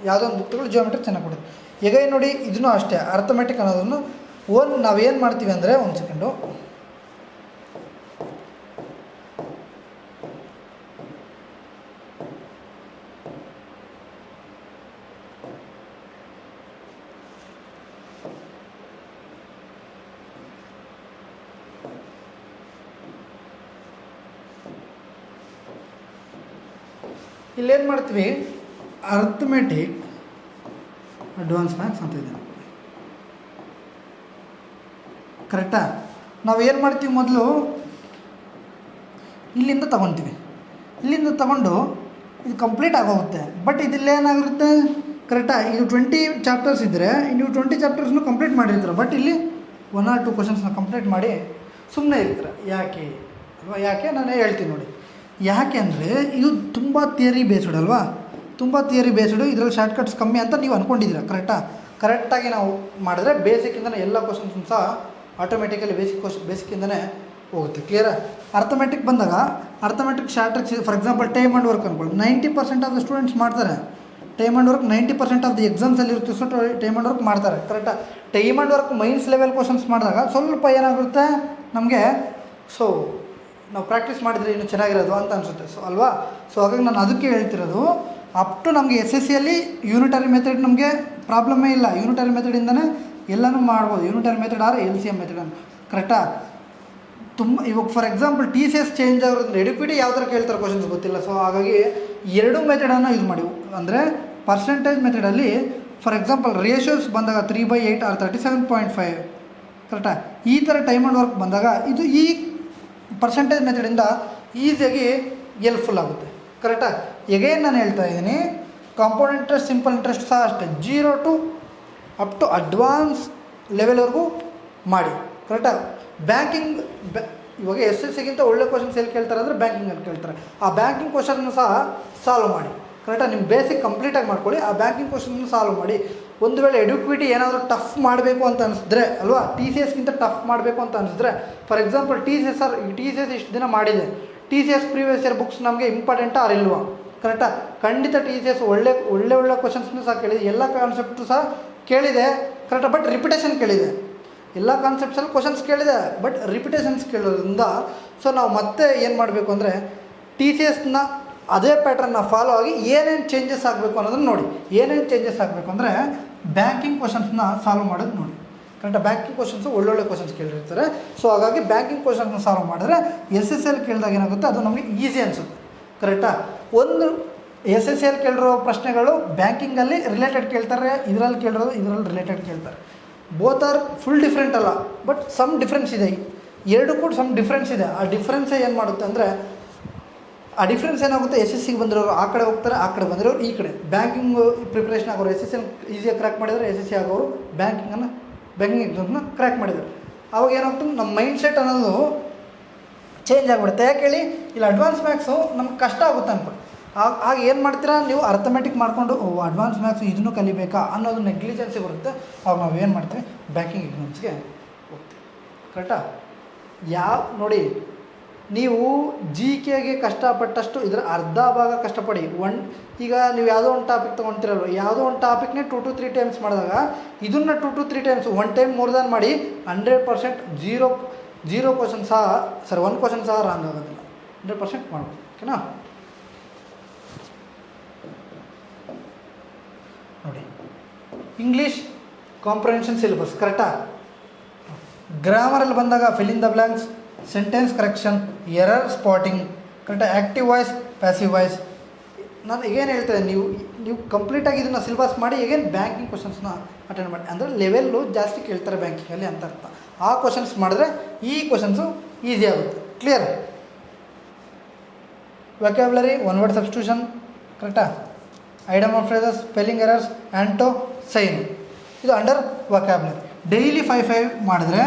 ಯಾವುದೋ ಒಂದು ಬುಕ್ಗಳು ಜಿಯೋಮೆಟ್ರಿ ಚೆನ್ನಾಗಿ ಕೊಟ್ಟಿದ್ದಾರೆ. ಈಗ ನೋಡಿ ಇದನ್ನು ಅಷ್ಟೇ, ಅರ್ಥಮೆಟಿಕ್ ಅನ್ನೋದನ್ನು ನಾವೇನು ಮಾಡ್ತೀವಿ ಅಂದರೆ, ಒಂದು ಸೆಕೆಂಡು, ಇಲ್ಲೇನು ಮಾಡ್ತೀವಿ, ಅರ್ಥಮೆಟಿಕ್ ಅಡ್ವಾನ್ಸ್ ಮ್ಯಾಥ್ಸ್ ಅಂತ ಇದೆ. ಕರೆಕ್ಟಾ? ನಾವು ಏನು ಮಾಡ್ತೀವಿ, ಮೊದಲು ಇಲ್ಲಿಂದ ತಗೊತೀವಿ, ಇಲ್ಲಿಂದ ತಗೊಂಡು ಇದು ಕಂಪ್ಲೀಟ್ ಆಗೋಗುತ್ತೆ. ಬಟ್ ಇದಿಲ್ಲೇನಾಗಿರುತ್ತೆ, ಕರೆಕ್ಟಾ? ಇದು 20 ಚಾಪ್ಟರ್ಸ್ ಇದ್ದರೆ ನೀವು 20 ಚಾಪ್ಟರ್ಸ್ನು ಕಂಪ್ಲೀಟ್ ಮಾಡಿರ್ತೀರ. ಬಟ್ ಇಲ್ಲಿ 1 or 2 ಕ್ವಶನ್ಸ್ನ ಕಂಪ್ಲೀಟ್ ಮಾಡಿ ಸುಮ್ಮನೆ ಇರ್ತೀರ. ಯಾಕೆ ಅಲ್ವಾ? ಯಾಕೆ ನಾನು ಹೇಳ್ತೀನಿ ನೋಡಿ. ಯಾಕೆ ಅಂದರೆ ಇದು ತುಂಬ ಥಿಯರಿ ಬೇಸ್ಡ್ ಅಲ್ವಾ. ತುಂಬ ಥಿಯರಿ ಬೇಸ್ಡು, ಇದರಲ್ಲಿ ಶಾರ್ಟ್ಕಟ್ಸ್ ಕಮ್ಮಿ ಅಂತ ನೀವು ಅಂದ್ಕೊಂಡಿದ್ದೀರಾ. ಕರೆಕ್ಟಾಗಿ ನಾವು ಮಾಡಿದ್ರೆ ಬೇಸಿಕ್ಕಿಂದನೇ ಎಲ್ಲ ಕ್ವಶನ್ಸ್ ಸಹ ಆಟೋಮೆಟಿಕಲಿ ಬೇಸಿಕ್ಕಿಂದನೇ ಹೋಗುತ್ತೆ. ಕ್ಲಿಯರಾ? ಅರ್ಥಮೆಟಿಕ್ ಬಂದಾಗ arithmetic short tricks, for example time and work ಅಂದ್ಕೊಳ್ಳಿ. 90% ಆಫ್ ದ ಸ್ಟೂಡೆಂಟ್ಸ್ ಮಾಡ್ತಾರೆ time and work. 90% of the ಎಕ್ಸಾಮ್ಸಲ್ಲಿ ಇರುತ್ತೆ, ಸೊ ಟೈಮ್ ಆ್ಯಂಡ್ ವರ್ಕ್ ಮಾಡ್ತಾರೆ. ಕರೆಕ್ಟಾ? Time and work mains level questions ಮಾಡಿದಾಗ ಸ್ವಲ್ಪ ಏನಾಗುತ್ತೆ ನಮಗೆ, ಸೊ ನಾವು ಪ್ರಾಕ್ಟೀಸ್ ಮಾಡಿದರೆ ಇನ್ನೂ ಚೆನ್ನಾಗಿರೋದು ಅಂತ ಅನಿಸುತ್ತೆ. ಸೊ ಅಲ್ವಾ? ಸೊ ಹಾಗಾಗಿ ನಾನು ಅದಕ್ಕೆ ಹೇಳ್ತಿರೋದು, ಅಪ್ ಟು ನಮಗೆ SSCಯಲ್ಲಿ ಯೂನಿಟರಿ ಮೆಥಡ್ ನಮಗೆ ಪ್ರಾಬ್ಲಮ್ಮೇ ಇಲ್ಲ. ಯೂನಿಟರಿ ಮೆಥಡಿಂದನೇ ಎಲ್ಲನೂ ಮಾಡ್ಬೋದು. Unitary method or LCM method ಅಂತ. ಕರೆಕ್ಟಾ? ಇವಾಗ ಫಾರ್ ಎಕ್ಸಾಂಪಲ್ TCS ಚೇಂಜ್ ಆಗೋದ್ರಿಂದ ಎಡಿಕ್ವಿಟಿ ಯಾವ ಥರ ಕೇಳ್ತಾರೆ ಕ್ವಶನ್ಸ್ ಗೊತ್ತಿಲ್ಲ. ಸೊ ಹಾಗಾಗಿ ಎರಡು ಮೆಥಡನ್ನು ಯೂಸ್ ಮಾಡಿ. ಅಂದರೆ ಪರ್ಸೆಂಟೇಜ್ ಮೆಥಡಲ್ಲಿ ಫಾರ್ ಎಕ್ಸಾಂಪಲ್ ರೇಷಿಯೋಸ್ ಬಂದಾಗ 3/8 ಆರ್ 37.5. ಕರೆಕ್ಟಾ? ಈ ಥರ ಟೈಮ್ ಆ್ಯಂಡ್ ವರ್ಕ್ ಬಂದಾಗ ಇದು ಈ ಪರ್ಸೆಂಟೇಜ್ ಮೆಥಡಿಂದ ಈಸಿಯಾಗಿ ಎಲ್ಪ್ಫುಲ್ ಆಗುತ್ತೆ. ಕರೆಕ್ಟಾ? ಎಗೇನ್ ನಾನು ಹೇಳ್ತಾ ಇದ್ದೀನಿ, ಕಾಂಪೌಂಡ್ ಇಂಟ್ರೆಸ್ಟ್, ಸಿಂಪಲ್ ಇಂಟ್ರೆಸ್ಟ್ ಸಹ ಅಷ್ಟೇ 0 to ಅಪ್ ಟು ಅಡ್ವಾನ್ಸ್ ಲೆವೆಲ್ವರೆಗೂ ಮಾಡಿ. ಕರೆಕ್ಟಾ? ಬ್ಯಾಂಕಿಂಗ್ ಇವಾಗ SSCಗಿಂತ ಒಳ್ಳೆ ಕ್ವಶನ್ಸ್ ಎಲ್ಲಿ ಕೇಳ್ತಾರೆ ಅಂದರೆ ಬ್ಯಾಂಕಿಂಗಲ್ಲಿ ಕೇಳ್ತಾರೆ. ಆ ಬ್ಯಾಂಕಿಂಗ್ ಕ್ವಶನ್ನು ಸಹ ಸಾಲ್ವ್ ಮಾಡಿ. ಕರೆಕ್ಟಾ? ನಿಮ್ಮ ಬೇಸಿಕ್ ಕಂಪ್ಲೀಟಾಗಿ ಮಾಡ್ಕೊಳ್ಳಿ. ಆ ಬ್ಯಾಂಕಿಂಗ್ ಕ್ವಶನ್ನು ಸಾಲ್ವ್ ಮಾಡಿ. ಒಂದು ವೇಳೆ ಎಡ್ಯುಕ್ವಿಟಿ ಏನಾದರೂ ಟಫ್ ಮಾಡಬೇಕು ಅಂತ ಅನಿಸಿದ್ರೆ ಅಲ್ವಾ, TCSಗಿಂತ ಟಫ್ ಮಾಡಬೇಕು ಅಂತ ಅನಿಸಿದ್ರೆ, ಫಾರ್ ಎಕ್ಸಾಂಪಲ್ TCS ಇಷ್ಟು ದಿನ ಮಾಡಿದೆ, TCS ಪ್ರೀವಿಯಸ್ ಇಯರ್ ಬುಕ್ಸ್ ನಮಗೆ ಇಂಪಾರ್ಟೆಂಟಾ ಆರ್ ಇಲ್ವಾ? ಕರೆಕ್ಟಾ? ಖಂಡಿತ TCS ಒಳ್ಳೆ ಕ್ವಶನ್ಸ್ನೂ ಸಹ ಕೇಳಿದೆ, ಎಲ್ಲ ಕಾನ್ಸೆಪ್ಟು ಸಹ ಕೇಳಿದೆ. ಕರೆಕ್ಟಾ? ಬಟ್ ರಿಪಿಟೇಷನ್ ಕೇಳಿದೆ. ಎಲ್ಲ ಕಾನ್ಸೆಪ್ಟ್ಸಲ್ಲಿ ಕ್ವಶನ್ಸ್ ಕೇಳಿದೆ, ಬಟ್ ರಿಪಿಟೇಷನ್ಸ್ ಕೇಳೋದ್ರಿಂದ ಸೊ ನಾವು ಮತ್ತೆ ಏನು ಮಾಡಬೇಕು ಅಂದರೆ TCSನ ಅದೇ ಪ್ಯಾಟ್ರನ್ನ ಫಾಲೋ ಆಗಿ ಏನೇನು ಚೇಂಜಸ್ ಆಗಬೇಕು ಅನ್ನೋದನ್ನು ನೋಡಿ. ಏನೇನು ಚೇಂಜಸ್ ಆಗಬೇಕು ಅಂದರೆ ಬ್ಯಾಂಕಿಂಗ್ ಕ್ವಶನ್ಸ್ನ ಸಾಲ್ವ್ ಮಾಡೋದು ನೋಡಿ. ಕರೆಕ್ಟಾಗಿ ಬ್ಯಾಂಕಿಂಗ್ ಕ್ವಶನ್ಸು ಒಳ್ಳೊಳ್ಳೆ ಕ್ವಶನ್ಸ್ ಕೇಳಿರ್ತಾರೆ. ಸೊ ಹಾಗಾಗಿ ಬ್ಯಾಂಕಿಂಗ್ ಕ್ವಶನ್ಸ್ನ ಸಾಲ್ವ್ ಮಾಡಿದ್ರೆ SSCಯಲ್ಲಿ ಕೇಳಿದಾಗ ಏನಾಗುತ್ತೆ ಅದು ನಮಗೆ ಈಸಿ ಅನಿಸುತ್ತೆ. ಕರೆಕ್ಟಾ? ಒಂದು SSCಯಲ್ಲಿ ಕೇಳಿರೋ ಪ್ರಶ್ನೆಗಳು ಬ್ಯಾಂಕಿಂಗಲ್ಲಿ ರಿಲೇಟೆಡ್ ಕೇಳ್ತಾರೆ, ಇದರಲ್ಲಿ ಕೇಳಿರೋದು ಇದರಲ್ಲಿ ರಿಲೇಟೆಡ್ ಕೇಳ್ತಾರೆ. ಬೋತ್ ಆರ್ ಫುಲ್ ಡಿಫ್ರೆಂಟ್ ಅಲ್ಲ, ಬಟ್ ಸಮ್ ಡಿಫ್ರೆನ್ಸ್ ಇದೆ. ಎರಡು ಕೂಡ ಸಮ್ ಡಿಫ್ರೆನ್ಸ್ ಇದೆ. ಆ ಡಿಫ್ರೆನ್ಸೇ ಏನು ಮಾಡುತ್ತೆ ಅಂದರೆ, ಆ ಡಿಫ್ರೆನ್ಸ್ ಏನಾಗುತ್ತೆ, SSCಗೆ ಬಂದಿರೋರು ಆ ಕಡೆ ಹೋಗ್ತಾರೆ, ಆ ಕಡೆ ಬಂದಿರೋರು ಈ ಕಡೆ. ಬ್ಯಾಂಕಿಂಗ್ ಪ್ರಿಪ್ರೇಷನ್ ಆಗೋರು SSC ಈಸಿಯಾಗಿ ಕ್ರ್ಯಾಕ್ ಮಾಡಿದರೆ, SSC ಆಗೋರು ಬ್ಯಾಂಕಿಂಗ್ ಎಕ್ಸಾಮ್ನ ಕ್ರ್ಯಾಕ್ ಮಾಡಿದ್ದಾರೆ. ಅವಾಗ ಏನಾಗ್ತದೆ, ನಮ್ಮ ಮೈಂಡ್ ಸೆಟ್ ಅನ್ನೋದು ಚೇಂಜ್ ಆಗಿಬಿಡುತ್ತೆ. ಯಾಕೆ ಹೇಳಿ, ಇಲ್ಲ ಅಡ್ವಾನ್ಸ್ ಮ್ಯಾಥ್ಸು ನಮ್ಗೆ ಕಷ್ಟ ಆಗುತ್ತೆ ಅನ್ಕೊಂಡು ಆಗ ಏನು ಮಾಡ್ತೀರಾ ನೀವು, ಅರ್ಥಮೆಟಿಕ್ ಮಾಡಿಕೊಂಡು ಅಡ್ವಾನ್ಸ್ ಮ್ಯಾಥ್ಸು ಇದನ್ನು ಕಲಿಬೇಕಾ ಅನ್ನೋದು ನೆಗ್ಲಿಜೆನ್ಸಿ ಬರುತ್ತೆ. ಅವಾಗ ನಾವು ಏನು ಮಾಡ್ತೀವಿ, ಬ್ಯಾಂಕಿಂಗ್ ಎಕ್ಸಾಮ್ಸ್ಗೆ ಹೋಗ್ತೀವಿ. ಕರೆಕ್ಟಾ? ನೋಡಿ, ನೀವು GKಗೆ ಕಷ್ಟಪಟ್ಟಷ್ಟು ಇದರ ಅರ್ಧ ಭಾಗ ಕಷ್ಟಪಡಿ. ಈಗ ನೀವು ಯಾವುದೋ ಒಂದು ಟಾಪಿಕ್ ತೊಗೊಳ್ತಿರಲ್ವ, ಯಾವುದೋ ಒಂದು ಟಾಪಿಕ್ನೇ 2 to 3 ಟೈಮ್ಸ್ ಮಾಡಿದಾಗ ಇದನ್ನು 2 to 3 times 1 time more than ಮಾಡಿ 100% ಝೀರೋ ಕ್ವಶನ್ ಸಹ 1 ಕ್ವಶನ್ ಸಹ ರಾಂಗ್ ಆಗೋದಿಲ್ಲ. 100% ಮಾಡ್ಬೋದು. ಓಕೆನಾ? ನೋಡಿ, ಇಂಗ್ಲೀಷ್ ಕಾಂಪ್ರಿಹೆನ್ಷನ್ ಸಿಲೆಬಸ್. ಕರೆಕ್ಟಾ? ಗ್ರಾಮರಲ್ಲಿ ಬಂದಾಗ fill in the blanks, sentence correction, error spotting. ಕರೆಕ್ಟಾಗಿ ಆ್ಯಕ್ಟಿವ್ ವಾಯ್ಸ್, ಪ್ಯಾಸಿವ್ ವಾಯ್ಸ್. ನಾನು ಏನು ಹೇಳ್ತೇನೆ, ನೀವು ಕಂಪ್ಲೀಟಾಗಿ ಇದನ್ನು ಸಿಲೆಬಸ್ ಮಾಡಿ ಈಗೇನು ಬ್ಯಾಂಕಿಂಗ್ ಕ್ವಶನ್ಸ್ನ ಅಟೆಂಡ್ ಮಾಡಿ. ಅಂದರೆ ಲೆವೆಲ್ಲು ಜಾಸ್ತಿ ಕೇಳ್ತಾರೆ ಬ್ಯಾಂಕಿಂಗಲ್ಲಿ ಅಂತ ಅರ್ಥ. ಆ ಕ್ವಶನ್ಸ್ ಮಾಡಿದ್ರೆ ಈ ಕ್ವಶನ್ಸು ಈಸಿ ಆಗುತ್ತೆ. Clear? Vocabulary, one word substitution. ಕರೆಕ್ಟಾ? ಐಡಮ್ of phrases, spelling errors, ಆ್ಯಂಟೋ sign. ಇದು ಅಂಡರ್ ವೊಕ್ಯಾಬ್ಯುಲರಿ. ಡೈಲಿ 5 ಮಾಡಿದ್ರೆ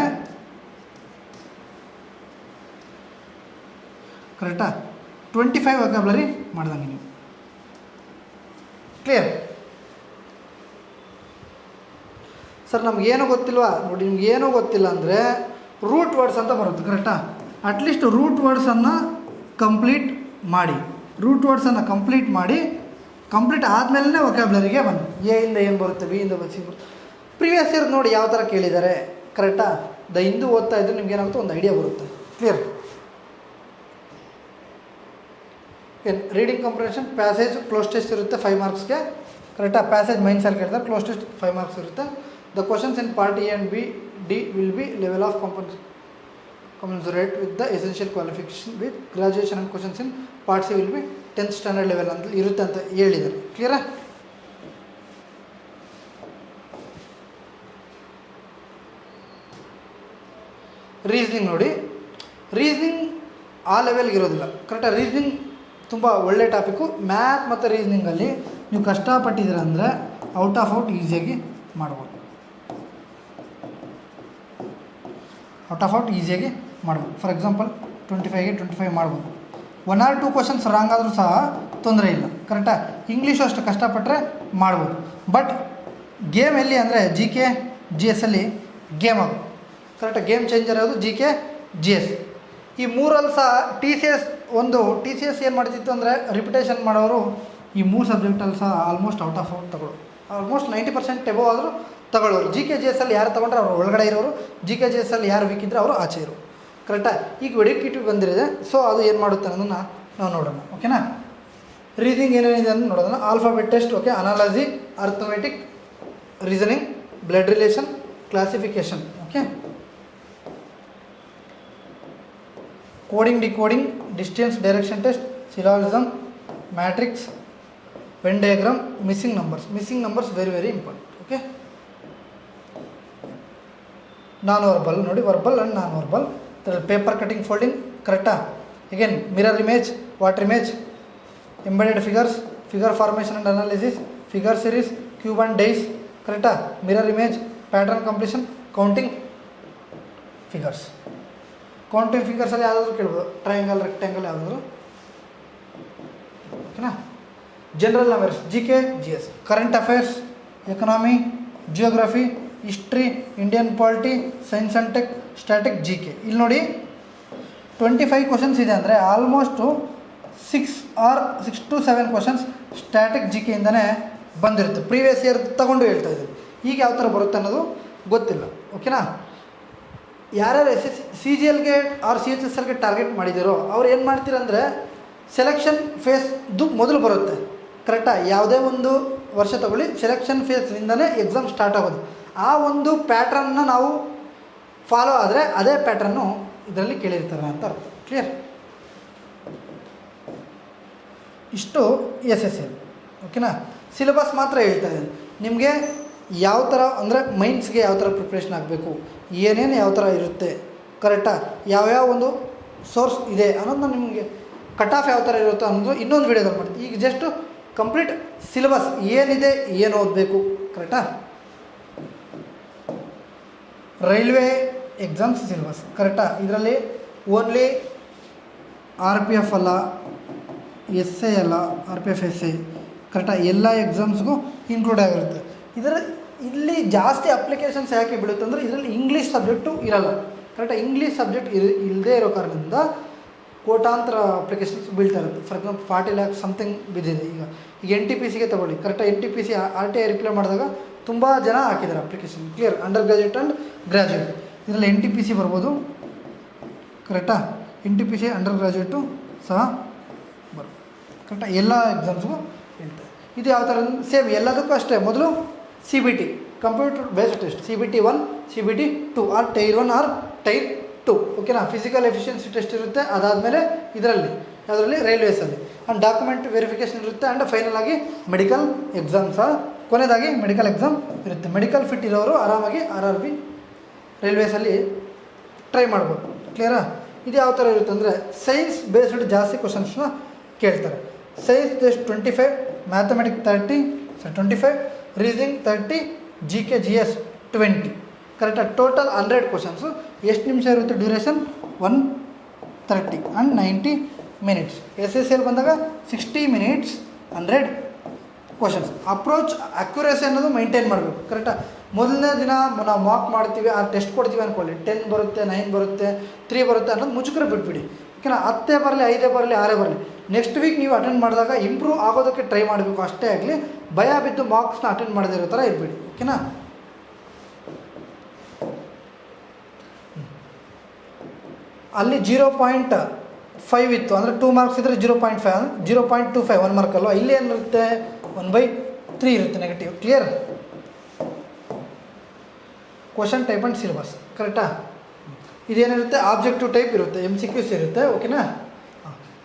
ಕರೆಕ್ಟಾ 25 ವೊಕ್ಯಾಬ್ಯುಲರಿ ಮಾಡ್ದಂಗೆ ನೀವು. ಕ್ಲಿಯರ್? ಸರ್ ನಮಗೇನೂ ಗೊತ್ತಿಲ್ವಾ? ನೋಡಿ, ನಿಮ್ಗೇನೂ ಗೊತ್ತಿಲ್ಲ ಅಂದರೆ ರೂಟ್ ವರ್ಡ್ಸ್ ಅಂತ ಬರುತ್ತೆ. ಕರೆಕ್ಟಾ? ಅಟ್ಲೀಸ್ಟ್ ರೂಟ್ ವರ್ಡ್ಸನ್ನು ಕಂಪ್ಲೀಟ್ ಮಾಡಿ. ಕಂಪ್ಲೀಟ್ ಆದಮೇಲೆ ವೊಕ್ಯಾಬ್ಯುಲರಿಗೆ ಬನ್ನಿ. ಎಯಿಂದ ಏನು ಬರುತ್ತೆ, ಬಿಯಿಂದ ಸಿ ಬರುತ್ತೆ. ಪ್ರಿವಿಯಸ್ ಇಯರ್ ನೋಡಿ ಯಾವ ಥರ ಕೇಳಿದ್ದಾರೆ. ಕರೆಕ್ಟಾ? ಹಿಂದೂ ಓದ್ತಾ ಇದ್ದರೆ ನಿಮ್ಗೇನಾಗುತ್ತೆ, ಒಂದು ಐಡಿಯಾ ಬರುತ್ತೆ. Clear? Reading comprehension, passage close test ಇರುತ್ತೆ 5 ಮಾರ್ಕ್ಸ್ಗೆ. ಕರೆಕ್ಟಾ? ಪ್ಯಾಸೇಜ್ ಮೈನ್ಸಲ್ಲಿ ಕೇಳ್ತಾರೆ, ಕ್ಲೋಸ್ ಟೆಸ್ಟ್ 5 ಮಾರ್ಕ್ಸ್ ಇರುತ್ತೆ. The questions in part A and D will be level of commensurate with the essential qualification with graduation, and questions in part C will be 10th standard level ಅಂತ ಇರುತ್ತೆ ಅಂತ ಹೇಳಿದ್ದಾರೆ. ಕ್ಲಿಯರಾ? Reasoning ನೋಡಿ, reasoning ಆ ಲೆವೆಲ್ಗೆ ಇರೋದಿಲ್ಲ. ಕರೆಕ್ಟಾಗಿ ರೀಸ್ನಿಂಗ್ ತುಂಬ ಒಳ್ಳೆ ಟಾಪಿಕ್ಕು. ಮ್ಯಾಥ್ ಮತ್ತು ರೀಸ್ನಿಂಗಲ್ಲಿ ನೀವು ಕಷ್ಟಪಟ್ಟಿದ್ದೀರ ಅಂದರೆ ಔಟ್ ಈಸಿಯಾಗಿ ಮಾಡ್ಬೋದು. ಫಾರ್ ಎಕ್ಸಾಂಪಲ್ 25ಗೆ 25 ಮಾಡ್ಬೋದು. 1 or 2 ಕ್ವಶನ್ಸ್ ರಾಂಗ್ ಆದರೂ ಸಹ ತೊಂದರೆ ಇಲ್ಲ. ಕರೆಕ್ಟಾ. ಇಂಗ್ಲೀಷು ಅಷ್ಟು ಕಷ್ಟಪಟ್ಟರೆ ಮಾಡ್ಬೋದು. ಬಟ್ ಗೇಮ್ ಎಲ್ಲಿ ಅಂದರೆ GK GS ಅಲ್ಲಿ ಗೇಮ್ ಅದು ಕರೆಕ್ಟಾಗಿ ಗೇಮ್ ಚೇಂಜರ್ ಯಾವುದು GK GS. ಈ ಮೂರಲ್ಲಿ ಸಹ TCS ಏನು ಮಾಡ್ತಿತ್ತು ಅಂದರೆ ರಿಪಿಟೇಷನ್ ಮಾಡೋರು ಈ 3 ಸಬ್ಜೆಕ್ಟಲ್ಲಿ ಸಹ almost out of ತಗೊಳ್ಳೋರು, almost 90% above ಆದರೂ ತಗೊಳ್ಳೋರು. GK GS ಅಲ್ಲಿ ಯಾರು ತೊಗೊಂಡ್ರೆ ಅವರು ಒಳಗಡೆ ಇರೋರು, GK GS ಅಲ್ಲಿ ಯಾರು ವೀಕ್ ಇದ್ದರೆ ಅವರು ಆಚೆ ಇರೋರು. ಕರೆಕ್ಟಾ. ಈಗ ಎಡಿಕ್ಯೂಟಿವ್ ಬಂದಿರಿದೆ, ಸೊ ಅದು ಏನು ಮಾಡುತ್ತೆ ಅನ್ನೋದನ್ನು ನಾವು ನೋಡೋಣ. ಓಕೆನಾ. ರೀಸನಿಂಗ್ ಏನೇನಿದೆ ಅಂತ ನೋಡೋಣ. Alphabet test, okay, analogy, arithmetic, reasoning, blood relation, classification, okay, coding, decoding, distance direction test, ಸಿಲಾಜಿಸಮ್, matrix, when diagram, missing numbers very very important. Okay. Non verbal ನೋಡಿ, verbal and non verbal. Paper cutting, folding, ಕರೆಕ್ಟಾ. Again mirror image, water image, embedded figures, figure formation and analysis, figure series, cube and dies, ಕರೆಕ್ಟಾ. Mirror image, pattern completion, counting figures. Counting ಫಿಗರ್ಸಲ್ಲಿ ಯಾವುದಾದ್ರು ಕೇಳ್ಬೋದು, triangle, rectangle ಯಾವುದಾದ್ರು. ಓಕೆನಾ. General knowledge GK GS, current affairs, economy, geography, history, Indian polity, science and tech, static, GK. ಇಲ್ಲಿ ನೋಡಿ 25 questions ಇದೆ ಅಂದರೆ almost 6 to 7 questions static GK ಇಂದನೇ ಬಂದಿರುತ್ತೆ. Previous year ತಗೊಂಡು ಹೇಳ್ತಾ ಇದ್ದೀವಿ. ಈಗ ಯಾವ ಥರ ಬರುತ್ತೆ ಅನ್ನೋದು ಗೊತ್ತಿಲ್ಲ. ಓಕೆನಾ. ಯಾರ್ಯಾರು CGLಗೆ ಆರ್ CHSLಗೆ ಟಾರ್ಗೆಟ್ ಮಾಡಿದ್ದೀರೋ ಅವ್ರು ಏನು ಮಾಡ್ತೀರಂದರೆ ಸೆಲೆಕ್ಷನ್ ಫೇಸ್ದು ಮೊದಲು ಬರುತ್ತೆ. ಕರೆಕ್ಟಾ. ಯಾವುದೇ ಒಂದು ವರ್ಷ ತಗೊಳ್ಳಿ, ಸೆಲೆಕ್ಷನ್ ಫೇಸ್ನಿಂದಲೇ ಎಕ್ಸಾಮ್ ಸ್ಟಾರ್ಟ್ ಆಗೋದು. ಆ ಒಂದು ಪ್ಯಾಟ್ರನ್ನ ನಾವು ಫಾಲೋ ಆದರೆ ಅದೇ ಪ್ಯಾಟ್ರನ್ನು ಇದರಲ್ಲಿ ಕೇಳಿರ್ತಾರೆ ಅಂತ ಅರ್ಥ. ಕ್ಲಿಯರ್. ಇಷ್ಟು SSL. ಓಕೆನಾ. ಸಿಲೆಬಸ್ ಮಾತ್ರ ಹೇಳ್ತಾ ಇದ್ದೀನಿ ನಿಮಗೆ. ಯಾವ ಥರ ಅಂದರೆ ಮೈಂಡ್ಸ್ಗೆ ಯಾವ ಥರ ಪ್ರಿಪ್ರೇಷನ್ ಆಗಬೇಕು, ಏನೇನು ಯಾವ ಥರ ಇರುತ್ತೆ, ಕರೆಕ್ಟಾ, ಯಾವ್ಯಾವ ಒಂದು ಸೋರ್ಸ್ ಇದೆ ಅನ್ನೋದನ್ನ ನಿಮಗೆ, ಕಟ್ ಆಫ್ ಯಾವ ಥರ ಇರುತ್ತೋ ಅನ್ನೋದು ಇನ್ನೊಂದು ವೀಡಿಯೋದಲ್ಲಿ ಮಾಡ್ತೀವಿ. ಈಗ ಜಸ್ಟು ಕಂಪ್ಲೀಟ್ ಸಿಲೆಬಸ್ ಏನಿದೆ, ಏನು ಓದಬೇಕು, ಕರೆಕ್ಟಾ. ರೈಲ್ವೆ ಎಕ್ಸಾಮ್ಸ್ ಸಿಲೆಬಸ್, ಕರೆಕ್ಟಾ. ಇದರಲ್ಲಿ ಓನ್ಲಿ RPF ಅಲ್ಲ, SI ಅಲ್ಲ, RPF SI, ಕರೆಕ್ಟಾ, ಎಲ್ಲ ಎಕ್ಸಾಮ್ಸ್ಗೂ ಇನ್ಕ್ಲೂಡ್ ಆಗಿರುತ್ತೆ. ಇಲ್ಲಿ ಜಾಸ್ತಿ ಅಪ್ಲಿಕೇಶನ್ಸ್ ಯಾಕೆ ಬೀಳುತ್ತೆ ಅಂದರೆ ಇದರಲ್ಲಿ ಇಂಗ್ಲೀಷ್ ಸಬ್ಜೆಕ್ಟು ಇರಲ್ಲ. ಕರೆಕ್ಟಾಗಿ ಇಂಗ್ಲೀಷ್ ಸಬ್ಜೆಕ್ಟ್ ಇಲ್ಲದೇ ಇರೋ ಕಾರಣದಿಂದ ಕೋಟಾಂತರ ಅಪ್ಲಿಕೇಶನ್ಸ್ ಬೀಳ್ತಾ ಇರುತ್ತೆ. ಫಾರ್ ಎಕ್ಸಾಂಪಲ್ 40 lakhs ಸಮಥಿಂಗ್ ಬಿದ್ದಿದೆ. ಈಗ NTPCಗೆ ತಗೊಳ್ಳಿ, ಕರೆಕ್ಟಾಗಿ NTPC RTI ರಿಪ್ಲೈ ಮಾಡಿದಾಗ ತುಂಬ ಜನ ಹಾಕಿದ್ದಾರೆ application. Clear. Under graduate and graduate ಇದರಲ್ಲಿ NTPC ಬರ್ಬೋದು, ಕರೆಕ್ಟಾ. NTPC ಅಂಡರ್ ಗ್ರ್ಯಾಜುಯೇಟು ಸಹ ಬರ್ಬೋದು, ಕರೆಕ್ಟಾ. ಎಲ್ಲ ಎಕ್ಸಾಮ್ಸ್ಗೂ ಹೇಳ್ತಾರೆ. ಇದು ಯಾವ ಥರ ಸೇಮ್ ಎಲ್ಲದಕ್ಕೂ ಅಷ್ಟೇ. ಮೊದಲು CBT, computer based test, CBT 1, CBT 2 or tier 1 or tier 2. ಓಕೆನಾ. ಫಿಸಿಕಲ್ ಎಫಿಷಿಯನ್ಸಿ ಟೆಸ್ಟ್ ಇರುತ್ತೆ. ಅದಾದಮೇಲೆ ಯಾವುದರಲ್ಲಿ ರೈಲ್ವೇಸಲ್ಲಿ ಆ್ಯಂಡ್ ಡಾಕ್ಯುಮೆಂಟ್ ವೆರಿಫಿಕೇಷನ್ ಇರುತ್ತೆ. ಆ್ಯಂಡ್ ಫೈನಲ್ ಆಗಿ ಮೆಡಿಕಲ್ ಎಕ್ಸಾಮ್ ಸಹ, ಕೊನೆಯದಾಗಿ ಮೆಡಿಕಲ್ ಎಕ್ಸಾಮ್ ಇರುತ್ತೆ. ಮೆಡಿಕಲ್ ಫಿಟ್ ಇರೋರು ಆರಾಮಾಗಿ RRB ರೈಲ್ವೇಸಲ್ಲಿ ಟ್ರೈ ಮಾಡ್ಬೋದು. ಕ್ಲಿಯರಾ. ಇದು ಯಾವ ಥರ ಇರುತ್ತೆ ಅಂದರೆ ಸೈನ್ಸ್ ಬೇಸ್ಡ್ ಜಾಸ್ತಿ ಕ್ವಶನ್ಸ್ನ ಕೇಳ್ತಾರೆ. Science just 25, mathematic 25, reasoning 30, GK GS 20, ಕರೆಕ್ಟಾಗಿ. Total 100 questions. ಎಷ್ಟು ನಿಮಿಷ ಇರುತ್ತೆ ಡ್ಯೂರೇಷನ್? 130 and 90 minutes. SSL ಬಂದಾಗ 60 minutes 100 ಕ್ವಶನ್ಸ್. ಅಪ್ರೋಚ್ ಅಕ್ಯುರೇಸಿ ಅನ್ನೋದು ಮೈಂಟೈನ್ ಮಾಡಬೇಕು, ಕರೆಕ್ಟಾ. ಮೊದಲನೇ ದಿನ ನಾವು ಮಾರ್ಕ್ ಮಾಡ್ತೀವಿ, ಆ ಟೆಸ್ಟ್ ಕೊಡ್ತೀವಿ ಅಂದ್ಕೊಳ್ಳಿ, 10 ಬರುತ್ತೆ, 9 ಬರುತ್ತೆ, 3 ಬರುತ್ತೆ ಅನ್ನೋದು ಮುಚ್ಚುಕರೆ ಬಿಟ್ಬಿಡಿ. ಓಕೆನಾ. 10 ಬರಲಿ, 5 ಬರಲಿ, 6 ಬರಲಿ, ನೆಕ್ಸ್ಟ್ ವೀಕ್ ನೀವು ಅಟೆಂಡ್ ಮಾಡಿದಾಗ ಇಂಪ್ರೂವ್ ಆಗೋದಕ್ಕೆ ಟ್ರೈ ಮಾಡಬೇಕು ಅಷ್ಟೇ ಆಗಲಿ. ಭಯ ಬಿದ್ದು ಮಾರ್ಕ್ಸ್ನ ಅಟೆಂಡ್ ಮಾಡದಿರೋ ಥರ ಇರಬೇಡಿ. ಓಕೆನಾ. ಅಲ್ಲಿ 0.5 ಇತ್ತು ಅಂದರೆ 2 marks ಇದ್ದರೆ 0.5, 0.25 1 mark ಅಲ್ವಾ. ಇಲ್ಲಿ ಏನಿರುತ್ತೆ 1/3 ಇರುತ್ತೆ negative. Clear. Question type and syllabus, ಕರೆಕ್ಟಾ. ಇದೇನಿರುತ್ತೆ ಆಬ್ಜೆಕ್ಟಿವ್ ಟೈಪ್ ಇರುತ್ತೆ, MCQs ಇರುತ್ತೆ. ಓಕೆನಾ.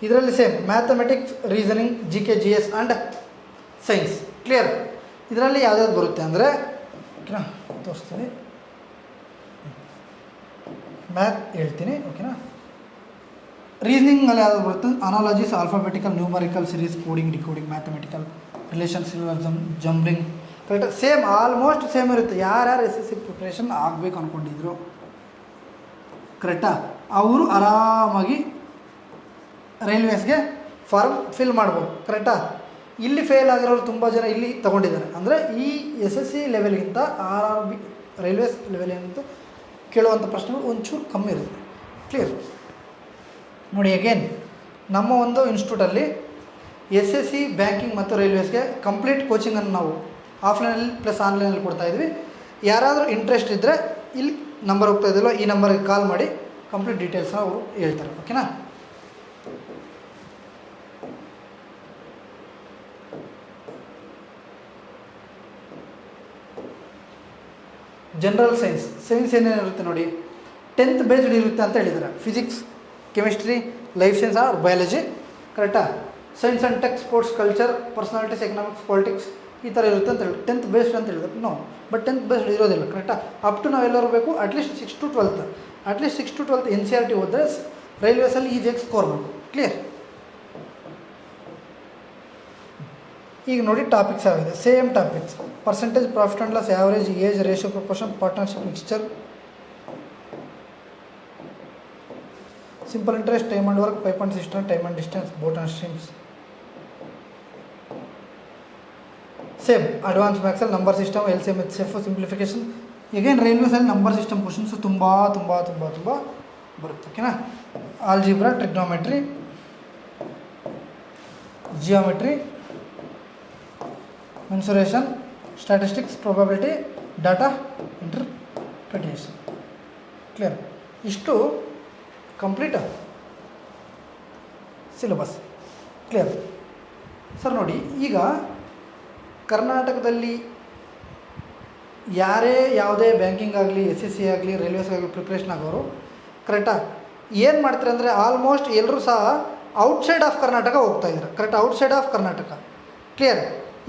ಇದರಲ್ಲಿ same mathematics, reasoning, GK GS and science. Clear. ಇದರಲ್ಲಿ ಯಾವ್ದಾದ್ರು ಬರುತ್ತೆ ಅಂದರೆ, ಓಕೆನಾ, ತೋರಿಸ್ತೀನಿ. ಮ್ಯಾಥ್ ಹೇಳ್ತೀನಿ. ಓಕೆನಾ. ರೀಸನಿಂಗಲ್ಲಿ ಯಾವ್ದು ಬರುತ್ತೆ? ಅನಾಲಜಿಸ್, alphabetical, numerical, series, coding, decoding, mathematical, relation, ಸಿಲೋಜಿಸಮ್, ಜಂಬ್ಲಿಂಗ್, correct. Same almost same ಇರುತ್ತೆ. ಯಾರ್ಯಾರು SSC ಪ್ರಿಪ್ರೇಷನ್ ಆಗಬೇಕು ಅಂದ್ಕೊಂಡಿದ್ರು, ಕರೆಕ್ಟಾ, ಅವರು ಆರಾಮಾಗಿ ರೈಲ್ವೇಸ್ಗೆ ಫಾರ್ಮ್ ಫಿಲ್ ಮಾಡ್ಬೋದು, ಕರೆಕ್ಟಾ. ಇಲ್ಲಿ ಫೇಲ್ ಆಗಿರೋರು ತುಂಬ ಜನ ಇಲ್ಲಿ ತೊಗೊಂಡಿದ್ದಾರೆ. ಅಂದರೆ ಈ SSC ಲೆವೆಲ್ಗಿಂತ RRB ರೈಲ್ವೇಸ್ ಲೆವೆಲ್ಗಿಂತ ಕೇಳುವಂಥ ಪ್ರಶ್ನೆಗಳು ಒಂಚೂರು ಕಮ್ಮಿ ಇರುತ್ತೆ. ಕ್ಲಿಯರ್ ನೋಡಿ. ಅಗೇನ್ ನಮ್ಮ ಒಂದು ಇನ್ಸ್ಟಿಟ್ಯೂಟಲ್ಲಿ SSC ಬ್ಯಾಂಕಿಂಗ್ ಮತ್ತು ರೈಲ್ವೇಸ್ಗೆ ಕಂಪ್ಲೀಟ್ ಕೋಚಿಂಗನ್ನು ನಾವು ಆಫ್ಲೈನಲ್ಲಿ ಪ್ಲಸ್ ಆನ್ಲೈನಲ್ಲಿ ಕೊಡ್ತಾಯಿದ್ವಿ. ಯಾರಾದರೂ ಇಂಟ್ರೆಸ್ಟ್ ಇದ್ದರೆ ಇಲ್ಲಿ ನಂಬರ್ ಹೋಗ್ತಾ ಇದ್ದಿಲ್ಲ, ಈ ನಂಬರ್ಗೆ ಕಾಲ್ ಮಾಡಿ ಕಂಪ್ಲೀಟ್ ಡೀಟೇಲ್ಸ್ನ ಅವರು ಹೇಳ್ತಾರೆ. ಓಕೆನಾ? ಜನರಲ್ ಸೈನ್ಸ್ ಏನೇನಿರುತ್ತೆ ನೋಡಿ, 10th ಬೇಸ್ಡ್ ಇರುತ್ತೆ ಅಂತ ಹೇಳಿದ್ದಾರೆ. Physics, chemistry, life science R biology, ಕರೆಕ್ಟಾ? Science and tech, sports, culture, personalities, economics, politics ಈ ಥರ ಇರುತ್ತೆ ಅಂತ ಹೇಳಿ 10th ಬೇಸ್ಡ್ ಅಂತ ಹೇಳಿದ್ರು. ನೋ, ಬಟ್ 10th ಬೇಸ್ಡ್ ಇರೋದಿಲ್ಲ. ಕರೆಕ್ಟಾ? ಅಪ್ ಟು ನಾವೆಲ್ಲರೂ ಬೇಕು ಅಟ್ಲೀಸ್ಟ್ 6 to 12 NCERT ಹೋದರೆ ರೈಲ್ವೇಸಲ್ಲಿ ಈಜಿಯಾಗಿ ಸ್ಕೋರ್ ಮಾಡಬೇಕು. ಕ್ಲಿಯರ್? ಈಗ ನೋಡಿ ಟಾಪಿಕ್ಸ್ ಆಗಿದೆ, same topics: percentage, profit and loss, average, age, ratio, proportion, partnership, mixture, simple interest, time and work, pipe and system, time and distance, boat and streams. Same advance ಮ್ಯಾಕ್ಸಲ್ಲಿ number system, LCM, HCF, simplification. ಈಗೇನು ರೈಲ್ವೇಸಲ್ಲಿ number system questions ತುಂಬ ಬರುತ್ತೆ. ಓಕೆನಾ? Algebra, trigonometry, geometry, mensuration, statistics, probability, data interpretation. Clear? ಇಷ್ಟು complete syllabus. Clear? Sir ನೋಡಿ, ಈಗ ಕರ್ನಾಟಕದಲ್ಲಿ ಯಾರೇ ಯಾವುದೇ ಬ್ಯಾಂಕಿಂಗ್ ಆಗಲಿ, SSC ಆಗಲಿ, ರೈಲ್ವೇಸ್ ಆಗಲಿ ಪ್ರಿಪ್ರೇಷನ್ ಆಗೋರು ಕರೆಕ್ಟಾ ಏನು ಮಾಡ್ತಾರೆ ಅಂದರೆ ಆಲ್ಮೋಸ್ಟ್ ಎಲ್ಲರೂ ಸಹ ಔಟ್ಸೈಡ್ ಆಫ್ ಕರ್ನಾಟಕ ಹೋಗ್ತಾ ಇದ್ದಾರೆ. Correct? Outside of Karnataka. Clear?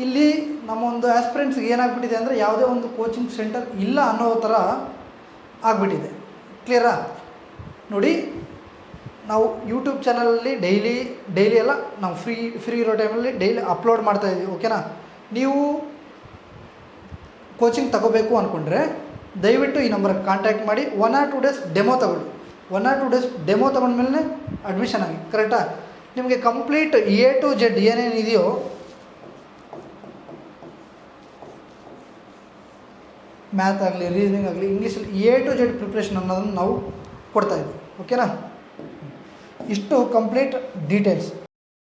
ಇಲ್ಲಿ ನಮ್ಮ ಒಂದು ಆಸ್ಪಿರೆಂಟ್ಸ್ಗೆ ಏನಾಗ್ಬಿಟ್ಟಿದೆ ಅಂದರೆ ಯಾವುದೇ ಒಂದು ಕೋಚಿಂಗ್ ಸೆಂಟರ್ ಇಲ್ಲ ಅನ್ನೋ ಥರ ಆಗಿಬಿಟ್ಟಿದೆ. ಕ್ಲಿಯರಾ? ನೋಡಿ, ನಾವು ಯೂಟ್ಯೂಬ್ ಚಾನಲಲ್ಲಿ ಡೈಲಿ ಎಲ್ಲ ನಾವು ಫ್ರೀ ಇರೋ ಟೈಮಲ್ಲಿ ಡೈಲಿ ಅಪ್ಲೋಡ್ ಮಾಡ್ತಾಯಿದ್ದೀವಿ. ಓಕೆನಾ? ನೀವು ಕೋಚಿಂಗ್ ತಗೋಬೇಕು ಅಂದ್ಕೊಂಡ್ರೆ ದಯವಿಟ್ಟು ಈ ನಂಬರ್ಗೆ ಕಾಂಟ್ಯಾಕ್ಟ್ ಮಾಡಿ. 1 or 2 days ಡೆಮೋ ತಗೊಳ್ಳಿ. 1 or 2 days ಡೆಮೋ ತೊಗೊಂಡ್ಮೇಲೆ ಅಡ್ಮಿಷನ್ ಆಗಿ. ಕರೆಕ್ಟಾ? ನಿಮಗೆ complete A to Z ಏನೇನಿದೆಯೋ math ಆಗಲಿ, ರೀಸನಿಂಗ್ ಆಗಲಿ, ಇಂಗ್ಲೀಷಲ್ಲಿ A to Z ಪ್ರಿಪ್ರೇಷನ್ ಅನ್ನೋದನ್ನು ನಾವು ಕೊಡ್ತಾಯಿದ್ವಿ. ಓಕೆನಾ? ಇಷ್ಟು ಕಂಪ್ಲೀಟ್ ಡೀಟೇಲ್ಸ್.